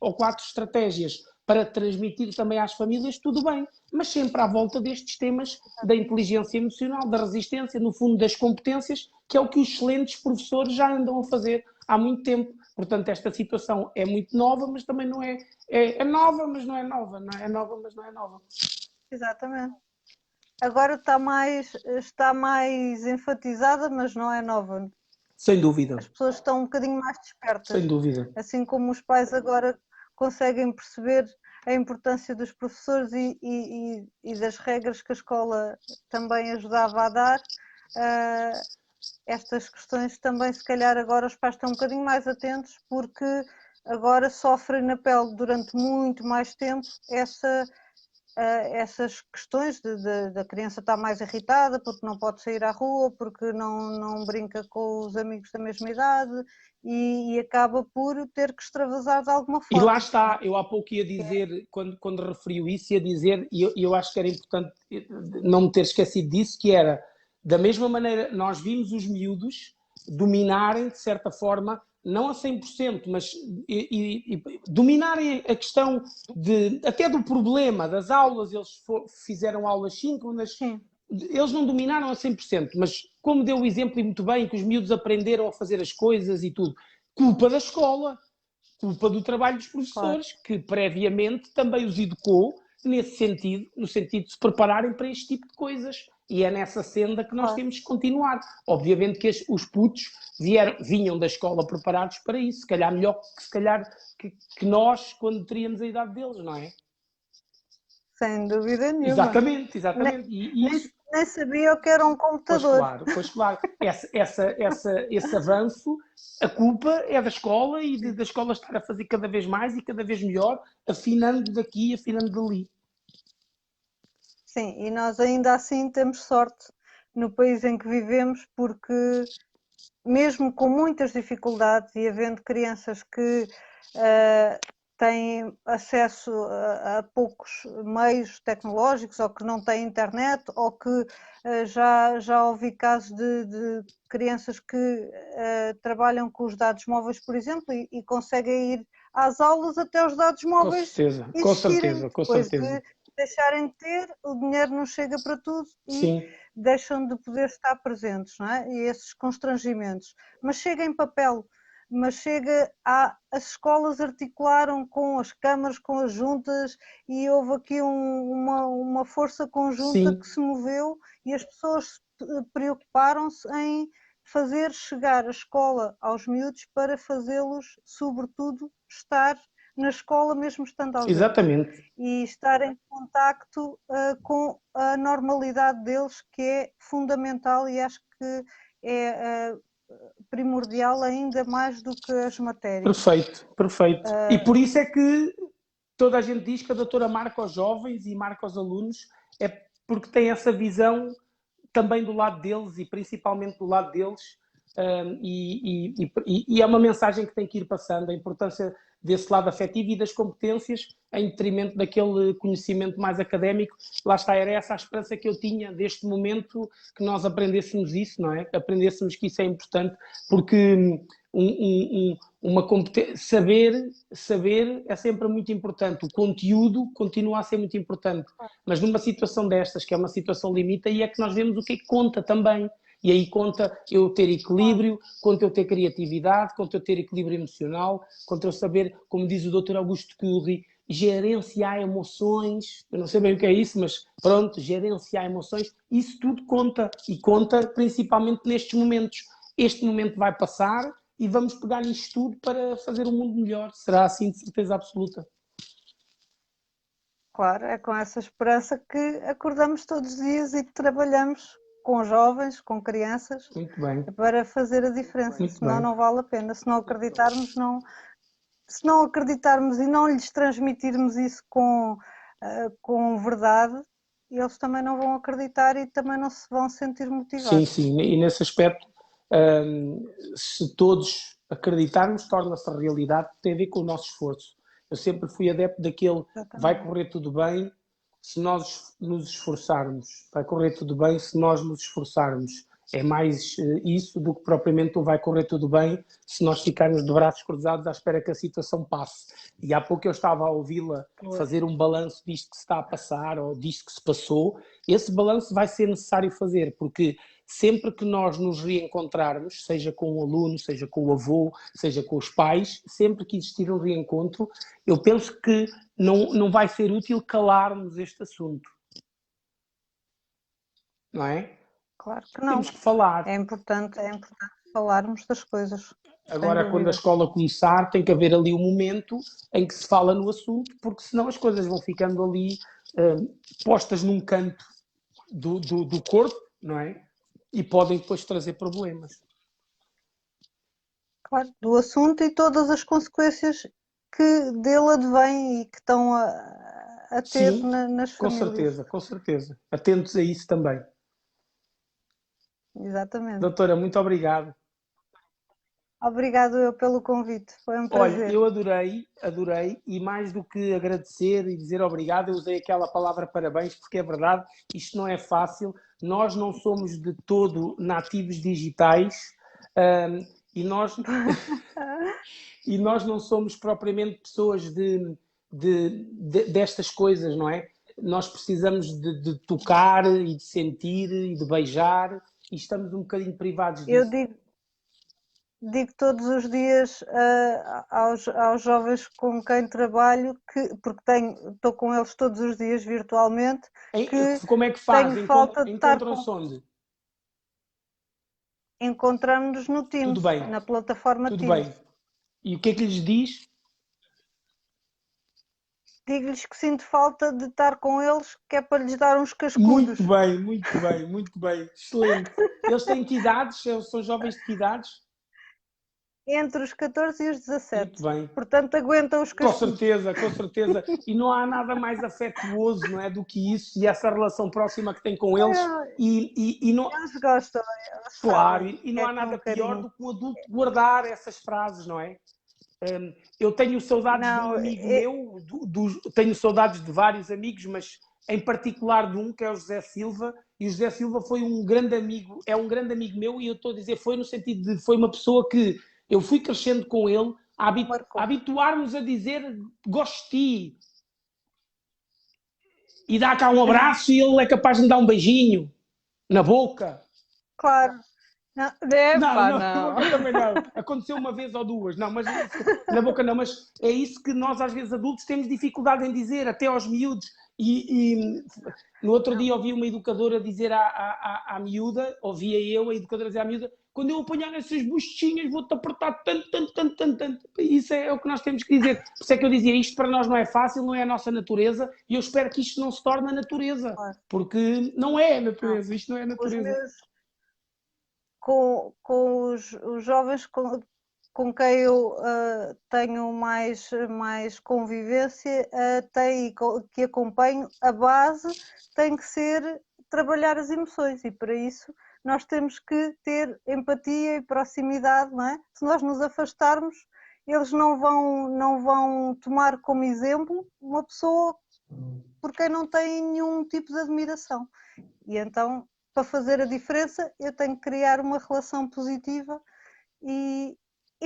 ou 4 estratégias para transmitir também às famílias, tudo bem, mas sempre à volta destes temas da inteligência emocional, da resistência, no fundo das competências, que é o que os excelentes professores já andam a fazer há muito tempo. Portanto, esta situação é muito nova, mas também não é... É nova, mas não é nova. Não é nova, mas não é nova. Exatamente. Agora está mais enfatizada, mas não é nova. Sem dúvida. As pessoas estão um bocadinho mais despertas. Sem dúvida. Assim como os pais agora conseguem perceber a importância dos professores e das regras que a escola também ajudava a dar, estas questões também, se calhar, agora os pais estão um bocadinho mais atentos, porque agora sofrem na pele durante muito mais tempo essas questões da criança estar mais irritada porque não pode sair à rua, porque não brinca com os amigos da mesma idade e acaba por ter que extravasar de alguma forma. E lá está, eu há pouco ia dizer, quando referiu isso, ia dizer, e eu acho que era importante não me ter esquecido disso, que era, da mesma maneira, nós vimos os miúdos dominarem, de certa forma, não a 100%, mas dominarem a questão até do problema das aulas. Eles fizeram aulas síncronas, eles não dominaram a 100%, mas como deu o exemplo e muito bem, que os miúdos aprenderam a fazer as coisas e tudo, culpa da escola, culpa do trabalho dos professores, que previamente também os educou nesse sentido, no sentido de se prepararem para este tipo de coisas. E é nessa senda que nós temos que continuar. Obviamente que os putos vinham da escola preparados para isso, se calhar melhor que nós, quando teríamos a idade deles, não é? Sem dúvida nenhuma. Exatamente. Nem sabia o que era um computador. Pois claro. Esse avanço, a culpa é da escola e da escola estar a fazer cada vez mais e cada vez melhor, afinando daqui, afinando dali. Sim, e nós ainda assim temos sorte no país em que vivemos, porque mesmo com muitas dificuldades e havendo crianças que têm acesso a poucos meios tecnológicos ou que não têm internet, ou que já ouvi casos de crianças que trabalham com os dados móveis, por exemplo, e conseguem ir às aulas até os dados móveis com certeza. De deixarem de ter, o dinheiro não chega para tudo e deixam de poder estar presentes, não é? E esses constrangimentos. Mas chega em papel, as escolas articularam com as câmaras, com as juntas, e houve aqui uma força conjunta que se moveu e as pessoas preocuparam-se em fazer chegar a escola aos miúdos para fazê-los, sobretudo, estar na escola mesmo estando ausente. Exatamente. E estar em contacto com a normalidade deles, que é fundamental e acho que é primordial ainda mais do que as matérias. Perfeito. E por isso é que toda a gente diz que a doutora marca aos jovens e marca aos alunos, é porque tem essa visão também do lado deles e principalmente do lado deles, e é uma mensagem que tem que ir passando, a importância desse lado afetivo e das competências em detrimento daquele conhecimento mais académico. Lá está, era essa a esperança que eu tinha deste momento, que nós aprendêssemos isso, não é? Que aprendêssemos que isso é importante, porque uma competência, saber é sempre muito importante, o conteúdo continua a ser muito importante, mas numa situação destas, que é uma situação limite, aí é que nós vemos o que é que conta também. E aí conta eu ter equilíbrio, conta eu ter criatividade, conta eu ter equilíbrio emocional, conta eu saber, como diz o Dr. Augusto Curri, gerenciar emoções. Eu não sei bem o que é isso, mas pronto, gerenciar emoções, isso tudo conta, e conta principalmente nestes momentos. Este momento vai passar, e vamos pegar nisto tudo para fazer um mundo melhor. Será assim, de certeza absoluta. Claro, é com essa esperança que acordamos todos os dias e que trabalhamos com jovens, com crianças, Muito bem. para fazer a diferença. Muito Senão bem. não vale a pena. Se não acreditarmos, se não acreditarmos e não lhes transmitirmos isso com verdade, eles também não vão acreditar e também não se vão sentir motivados. Sim, e nesse aspecto, se todos acreditarmos, torna-se realidade, tem a ver com o nosso esforço. Eu sempre fui adepto daquele, vai correr tudo bem se nós nos esforçarmos, vai correr tudo bem se nós nos esforçarmos. É mais isso do que propriamente vai correr tudo bem se nós ficarmos de braços cruzados à espera que a situação passe. E há pouco eu estava a ouvi-la fazer um balanço disto que se está a passar ou disto que se passou. Esse balanço vai ser necessário fazer, porque sempre que nós nos reencontrarmos, seja com o aluno, seja com o avô, seja com os pais, sempre que existir um reencontro, eu penso que não vai ser útil calarmos este assunto. Não é? Claro que não. Temos que falar. É importante falarmos das coisas. Agora, quando a escola começar, tem que haver ali um momento em que se fala no assunto, porque senão as coisas vão ficando ali postas num canto do corpo, não é? E podem depois trazer problemas. Claro, do assunto e todas as consequências que dele advêm e que estão a ter nas famílias. Com certeza. Atentos a isso também. Exatamente. Doutora, muito obrigado. Obrigado eu pelo convite, foi um prazer. Olha, eu adorei, e mais do que agradecer e dizer obrigado, eu usei aquela palavra parabéns, porque é verdade, isto não é fácil, nós não somos de todo nativos digitais, e nós não somos propriamente pessoas destas coisas, não é? Nós precisamos de tocar e de sentir e de beijar, e estamos um bocadinho privados disso. Eu digo todos os dias aos jovens com quem trabalho, porque estou com eles todos os dias virtualmente, como é que faz? Encontram-se onde? Encontramos-nos no Teams, na plataforma Teams. Tudo bem. E o que é que lhes diz? Digo-lhes que sinto falta de estar com eles, que é para lhes dar uns cascudos. Muito bem. Excelente. Eles têm que idades? São jovens de que idades? Entre os 14 e os 17. Muito bem. Portanto, aguentam os cascudos. Com certeza. E não há nada mais afetuoso, não é, do que isso, e essa relação próxima que tem com eles. E não... Eles gostam. Claro, e não há nada pior do que o adulto guardar essas frases, não é? Eu tenho saudades de um amigo meu, tenho saudades de vários amigos, mas em particular de um, que é o José Silva, e o José Silva foi um grande amigo, é um grande amigo meu, e eu estou a dizer, foi no sentido de, foi uma pessoa que eu fui crescendo com ele, a habituar-nos a dizer gosto de ti, e dá cá um abraço e ele é capaz de me dar um beijinho na boca. Claro. Não, na boca também não. Aconteceu uma vez ou duas. Não, mas na boca não. Mas é isso que nós, às vezes, adultos, temos dificuldade em dizer, até aos miúdos. E no outro dia ouvi uma educadora dizer à miúda, ouvia eu, a educadora dizer à miúda, quando eu apanhar essas buchinhas vou-te apertar tanto. Isso é o que nós temos que dizer. Por isso é que eu dizia, isto para nós não é fácil, não é a nossa natureza, e eu espero que isto não se torne a natureza. Porque não é a natureza, isto não é a natureza. Com os jovens com quem eu tenho mais convivência que acompanho, a base tem que ser trabalhar as emoções, e para isso nós temos que ter empatia e proximidade, não é? Se nós nos afastarmos, eles não vão tomar como exemplo uma pessoa por quem não têm nenhum tipo de admiração. E então, para fazer a diferença, eu tenho que criar uma relação positiva e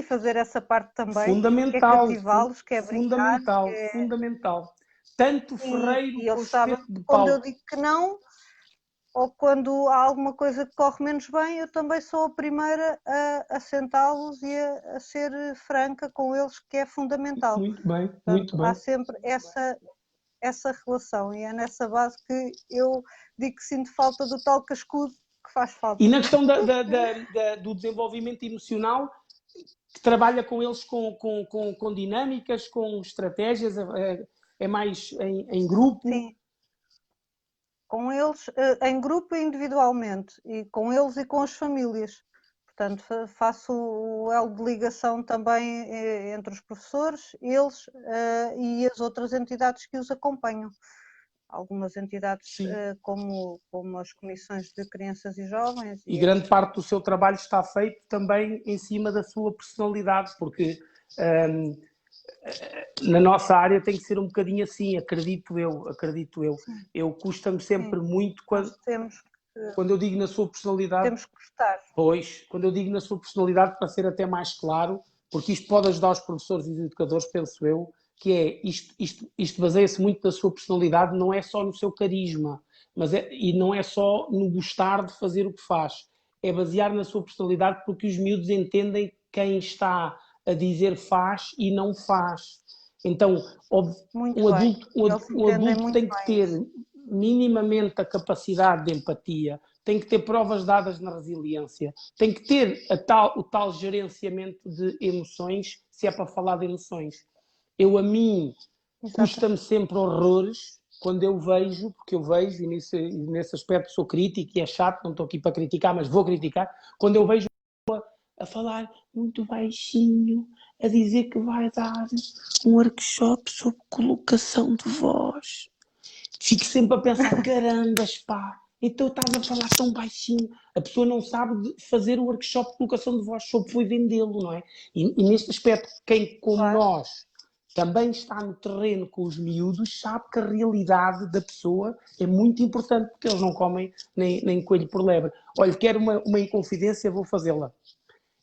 fazer essa parte também. Fundamental. Que é cativá-los, que é brincar. Fundamental. Tanto ferreiro e eles sabem de quando pau. eu digo que não, ou quando há alguma coisa que corre menos bem, eu também sou a primeira a sentá-los e a ser franca com eles, que é fundamental. Muito bem, Portanto, muito bem. Há sempre essa relação, e é nessa base que eu digo que sinto falta do tal cascudo que faz falta. E na questão do desenvolvimento emocional, que trabalha com eles com dinâmicas, com estratégias, é mais em grupo? Sim, com eles em grupo e individualmente, e com eles e com as famílias. Portanto, faço o elo de ligação também entre os professores, eles e as outras entidades que os acompanham. Algumas entidades como as comissões de crianças e jovens. E grande parte do seu trabalho está feito também em cima da sua personalidade, porque na nossa área tem que ser um bocadinho assim, acredito eu. Eu custa-me sempre muito quando eu digo na sua personalidade. Temos que gostar. Pois, quando eu digo na sua personalidade, para ser até mais claro, porque isto pode ajudar os professores e os educadores, penso eu, que é isto baseia-se muito na sua personalidade, não é só no seu carisma, e não é só no gostar de fazer o que faz, é basear na sua personalidade porque os miúdos entendem quem está a dizer faz e não faz. Então, um adulto tem que ter minimamente a capacidade de empatia, tem que ter provas dadas na resiliência, tem que ter o tal gerenciamento de emoções, se é para falar de emoções. A mim, custa-me sempre horrores quando eu vejo, porque eu vejo, e nesse aspecto sou crítico, e é chato, não estou aqui para criticar, mas vou criticar, quando eu vejo a falar muito baixinho, a dizer que vai dar um workshop sobre colocação de voz. Fico sempre a pensar, carambas, pá, então estás a falar tão baixinho. A pessoa não sabe fazer o workshop de colocação de voz, só foi vendê-lo, não é? E neste aspecto, quem como nós também está no terreno com os miúdos, sabe que a realidade da pessoa é muito importante, porque eles não comem nem coelho por lebre. Olha, quero uma inconfidência, vou fazê-la.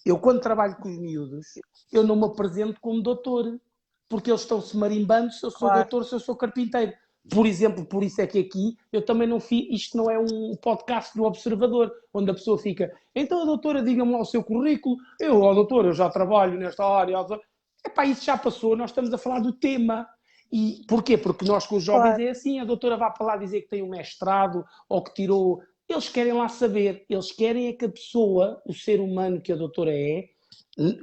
Eu, quando trabalho com os miúdos, eu não me apresento como doutor, porque eles estão-se marimbando se eu sou doutor, se eu sou carpinteiro. Por exemplo, por isso é que aqui eu também não fiz, isto não é um podcast do Observador, onde a pessoa fica, então a doutora diga-me lá o seu currículo, doutora, eu já trabalho nesta área. Epá, isso já passou, nós estamos a falar do tema. E porquê? Porque nós com os jovens é assim, a doutora vai para lá dizer que tem um mestrado ou que tirou. Eles querem lá saber, eles querem é que a pessoa, o ser humano que a doutora é,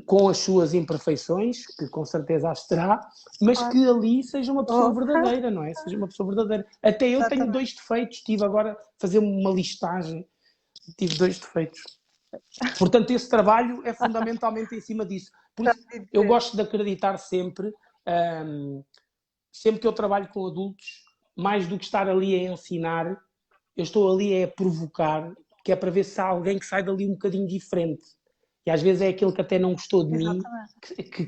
com as suas imperfeições, que com certeza as terá, mas que ali seja uma pessoa verdadeira, não é? Seja uma pessoa verdadeira. Até eu tenho 2 defeitos, tive agora a fazer uma listagem, tive 2 defeitos. Portanto, esse trabalho é fundamentalmente em cima disso. Por isso, eu gosto de acreditar sempre que eu trabalho com adultos, mais do que estar ali a ensinar, eu estou ali a provocar, que é para ver se há alguém que sai dali um bocadinho diferente. E às vezes é aquele que até não gostou de mim,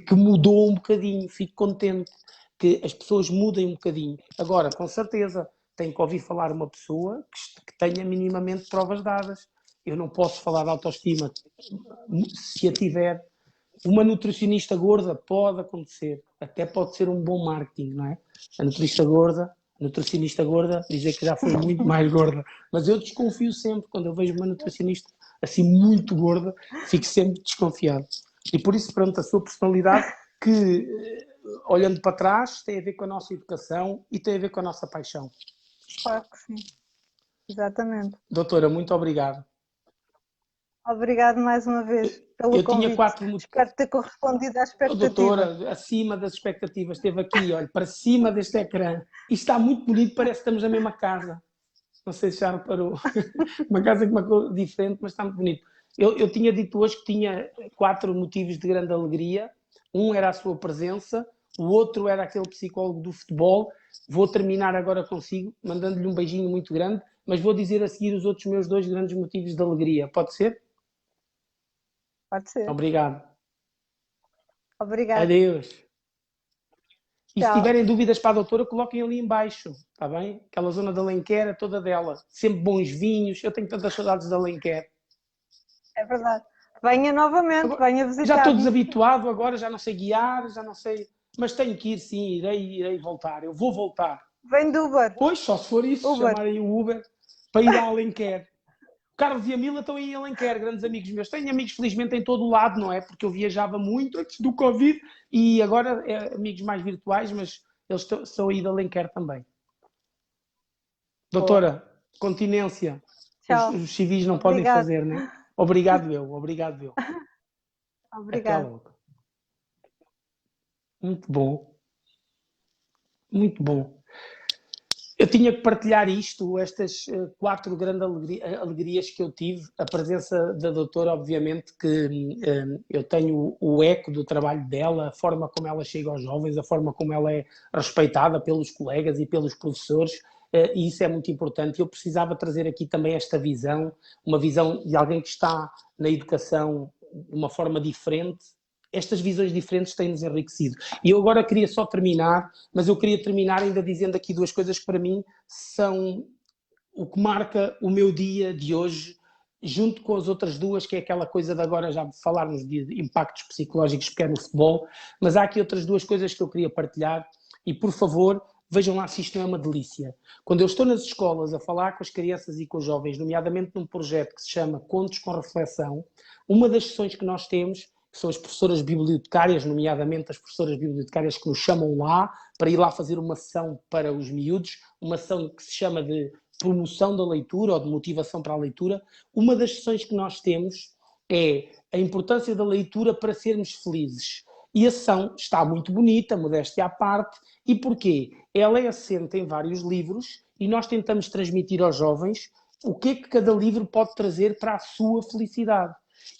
que mudou um bocadinho, fico contente que as pessoas mudem um bocadinho. Agora, com certeza, tenho que ouvir falar uma pessoa que tenha minimamente provas dadas. Eu não posso falar de autoestima se a tiver. Uma nutricionista gorda pode acontecer, até pode ser um bom marketing, não é? A nutricionista gorda, dizer que já foi muito mais gorda, mas eu desconfio sempre, quando eu vejo uma nutricionista assim muito gorda, fico sempre desconfiado. E por isso, pronto, a sua personalidade, que olhando para trás, tem a ver com a nossa educação e tem a ver com a nossa paixão. Claro que sim, exatamente. Doutora, muito obrigado. Obrigado mais uma vez pelo convite. Tinha 4 Espero ter correspondido à expectativa. Doutora, acima das expectativas, esteve aqui, olha, para cima deste ecrã. E está muito bonito, parece que estamos na mesma casa. Não sei se já reparou. Uma casa com uma cor diferente, mas está muito bonito. Eu tinha dito hoje que tinha 4 motivos de grande alegria. Um era a sua presença, o outro era aquele psicólogo do futebol. Vou terminar agora consigo, mandando-lhe um beijinho muito grande, mas vou dizer a seguir os outros meus 2 grandes motivos de alegria. Pode ser? Pode ser. Obrigado. Obrigada. Adeus. E se tiverem dúvidas para a doutora, coloquem ali embaixo, está bem? Aquela zona da Alenquer é toda dela. Sempre bons vinhos. Eu tenho tantas saudades da Alenquer. É verdade. Venha novamente, venha visitar. Já estou desabituado agora, já não sei guiar, já não sei... Mas tenho que ir, sim, irei voltar. Eu vou voltar. Vem do Uber. Pois, só se for isso, chamarem o Uber para ir à Alenquer. Carlos e a Mila estão em Alenquer, grandes amigos meus. Tenho amigos, felizmente, em todo o lado, não é? Porque eu viajava muito antes do Covid e agora amigos mais virtuais, mas eles são aí de Alenquer também. Doutora, continência. Os civis não podem fazer, né? Obrigado eu. Até Obrigada. logo. Muito bom, muito bom. Eu tinha que partilhar isto, estas quatro grandes alegrias que eu tive. A presença da doutora, obviamente, que eu tenho o eco do trabalho dela, a forma como ela chega aos jovens, a forma como ela é respeitada pelos colegas e pelos professores, e isso é muito importante. Eu precisava trazer aqui também esta visão, uma visão de alguém que está na educação de uma forma diferente. Estas visões diferentes têm-nos enriquecido. E eu agora queria só terminar, mas eu queria terminar ainda dizendo aqui duas coisas que para mim são o que marca o meu dia de hoje, junto com as outras duas, que é aquela coisa de agora já falarmos de impactos psicológicos que é no futebol, mas há aqui outras duas coisas que eu queria partilhar e, por favor, vejam lá se isto não é uma delícia. Quando eu estou nas escolas a falar com as crianças e com os jovens, nomeadamente num projeto que se chama Contos com Reflexão, uma das sessões que nós temos que são as professoras bibliotecárias, nomeadamente as professoras bibliotecárias que nos chamam lá para ir lá fazer uma sessão para os miúdos, uma sessão que se chama de promoção da leitura ou de motivação para a leitura. Uma das sessões que nós temos é a importância da leitura para sermos felizes. E a sessão está muito bonita, modéstia à parte. E porquê? Ela é assente em vários livros e nós tentamos transmitir aos jovens o que é que cada livro pode trazer para a sua felicidade.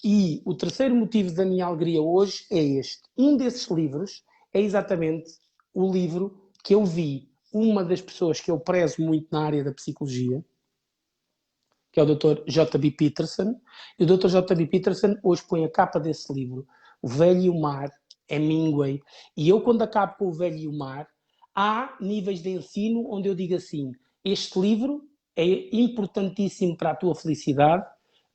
E o terceiro motivo da minha alegria hoje é este. Um desses livros é exatamente o livro que eu vi uma das pessoas que eu prezo muito na área da psicologia, que é o Dr. J.B. Peterson. E o Dr. J.B. Peterson hoje põe a capa desse livro, O Velho e o Mar, Hemingway. E eu, quando acabo com O Velho e o Mar, há níveis de ensino onde eu digo assim, este livro é importantíssimo para a tua felicidade,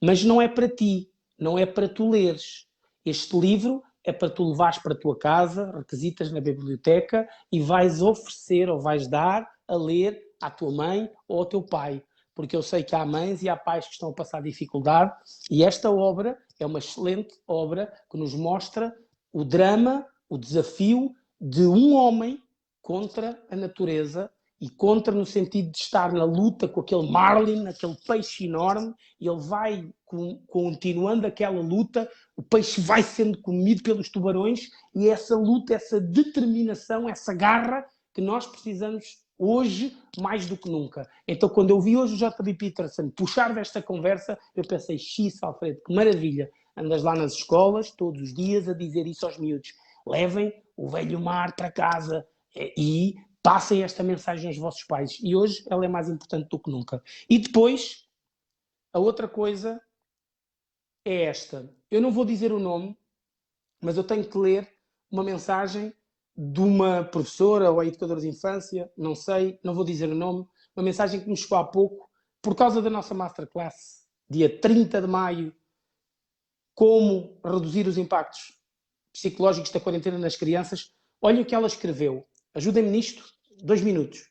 mas não é para ti, não é para tu leres. Este livro é para tu levares para a tua casa, requisitas na biblioteca e vais oferecer ou vais dar a ler à tua mãe ou ao teu pai. Porque eu sei que há mães e há pais que estão a passar dificuldade e esta obra é uma excelente obra que nos mostra o drama, o desafio de um homem contra a natureza e contra no sentido de estar na luta com aquele marlin, aquele peixe enorme, e ele vai continuando aquela luta, o peixe vai sendo comido pelos tubarões, e essa luta, essa determinação, essa garra que nós precisamos hoje mais do que nunca. Então, quando eu vi hoje o J.B. Peterson puxar desta conversa, eu pensei, xiça, Alfredo, que maravilha, andas lá nas escolas todos os dias a dizer isso aos miúdos, levem o velho mar para casa e passem esta mensagem aos vossos pais. E hoje ela é mais importante do que nunca. E depois, a outra coisa é esta. Eu não vou dizer o nome, mas eu tenho que ler uma mensagem de uma professora ou educadora de infância, não sei, não vou dizer o nome, uma mensagem que me chegou há pouco, por causa da nossa masterclass, dia 30 de maio, como reduzir os impactos psicológicos da quarentena nas crianças. Olha o que ela escreveu. Ajudem-me nisto, 2 minutos.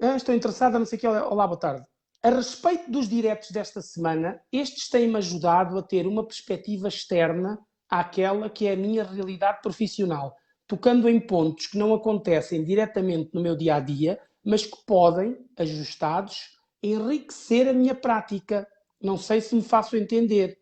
Estou interessada, não sei o que. Olá, boa tarde. A respeito dos diretos desta semana, estes têm-me ajudado a ter uma perspectiva externa àquela que é a minha realidade profissional, tocando em pontos que não acontecem diretamente no meu dia-a-dia, mas que podem, ajustados, enriquecer a minha prática. Não sei se me faço entender.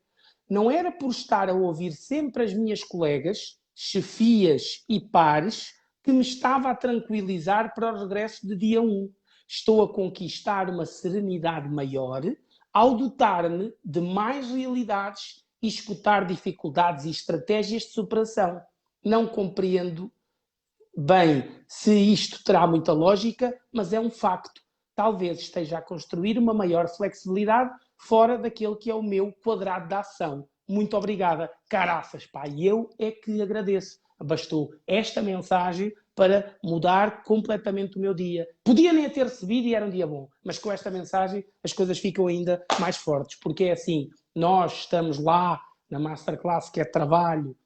Não era por estar a ouvir sempre as minhas colegas, chefias e pares, que me estava a tranquilizar para o regresso de dia 1. Estou a conquistar uma serenidade maior ao dotar-me de mais realidades e escutar dificuldades e estratégias de superação. Não compreendo bem se isto terá muita lógica, mas é um facto. Talvez esteja a construir uma maior flexibilidade fora daquele que é o meu quadrado de ação. Muito obrigada. Caraças, pá, e eu é que agradeço. Bastou esta mensagem para mudar completamente o meu dia. Podia nem ter recebido e era um dia bom, mas com esta mensagem as coisas ficam ainda mais fortes, porque é assim, nós estamos lá na Masterclass, que é trabalho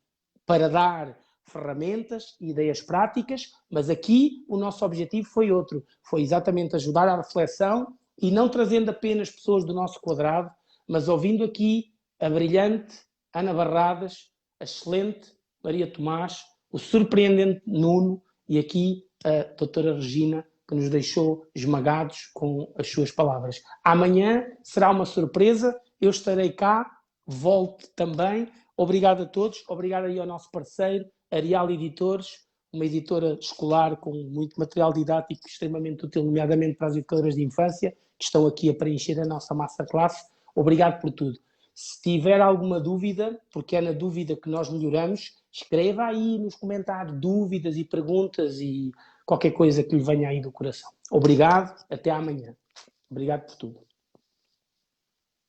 para dar ferramentas e ideias práticas, mas aqui o nosso objetivo foi outro, foi exatamente ajudar à reflexão e não trazendo apenas pessoas do nosso quadrado, mas ouvindo aqui a brilhante Ana Barradas, a excelente Maria Tomás, o surpreendente Nuno e aqui a doutora Regina, que nos deixou esmagados com as suas palavras. Amanhã será uma surpresa, eu estarei cá, volto também, Obrigado a todos, obrigado aí ao nosso parceiro, Arial Editores, uma editora escolar com muito material didático extremamente útil, nomeadamente para as educadoras de infância, que estão aqui a preencher a nossa masterclass. Obrigado por tudo. Se tiver alguma dúvida, porque é na dúvida que nós melhoramos, escreva aí nos comentários dúvidas e perguntas e qualquer coisa que lhe venha aí do coração. Obrigado, até amanhã. Obrigado por tudo.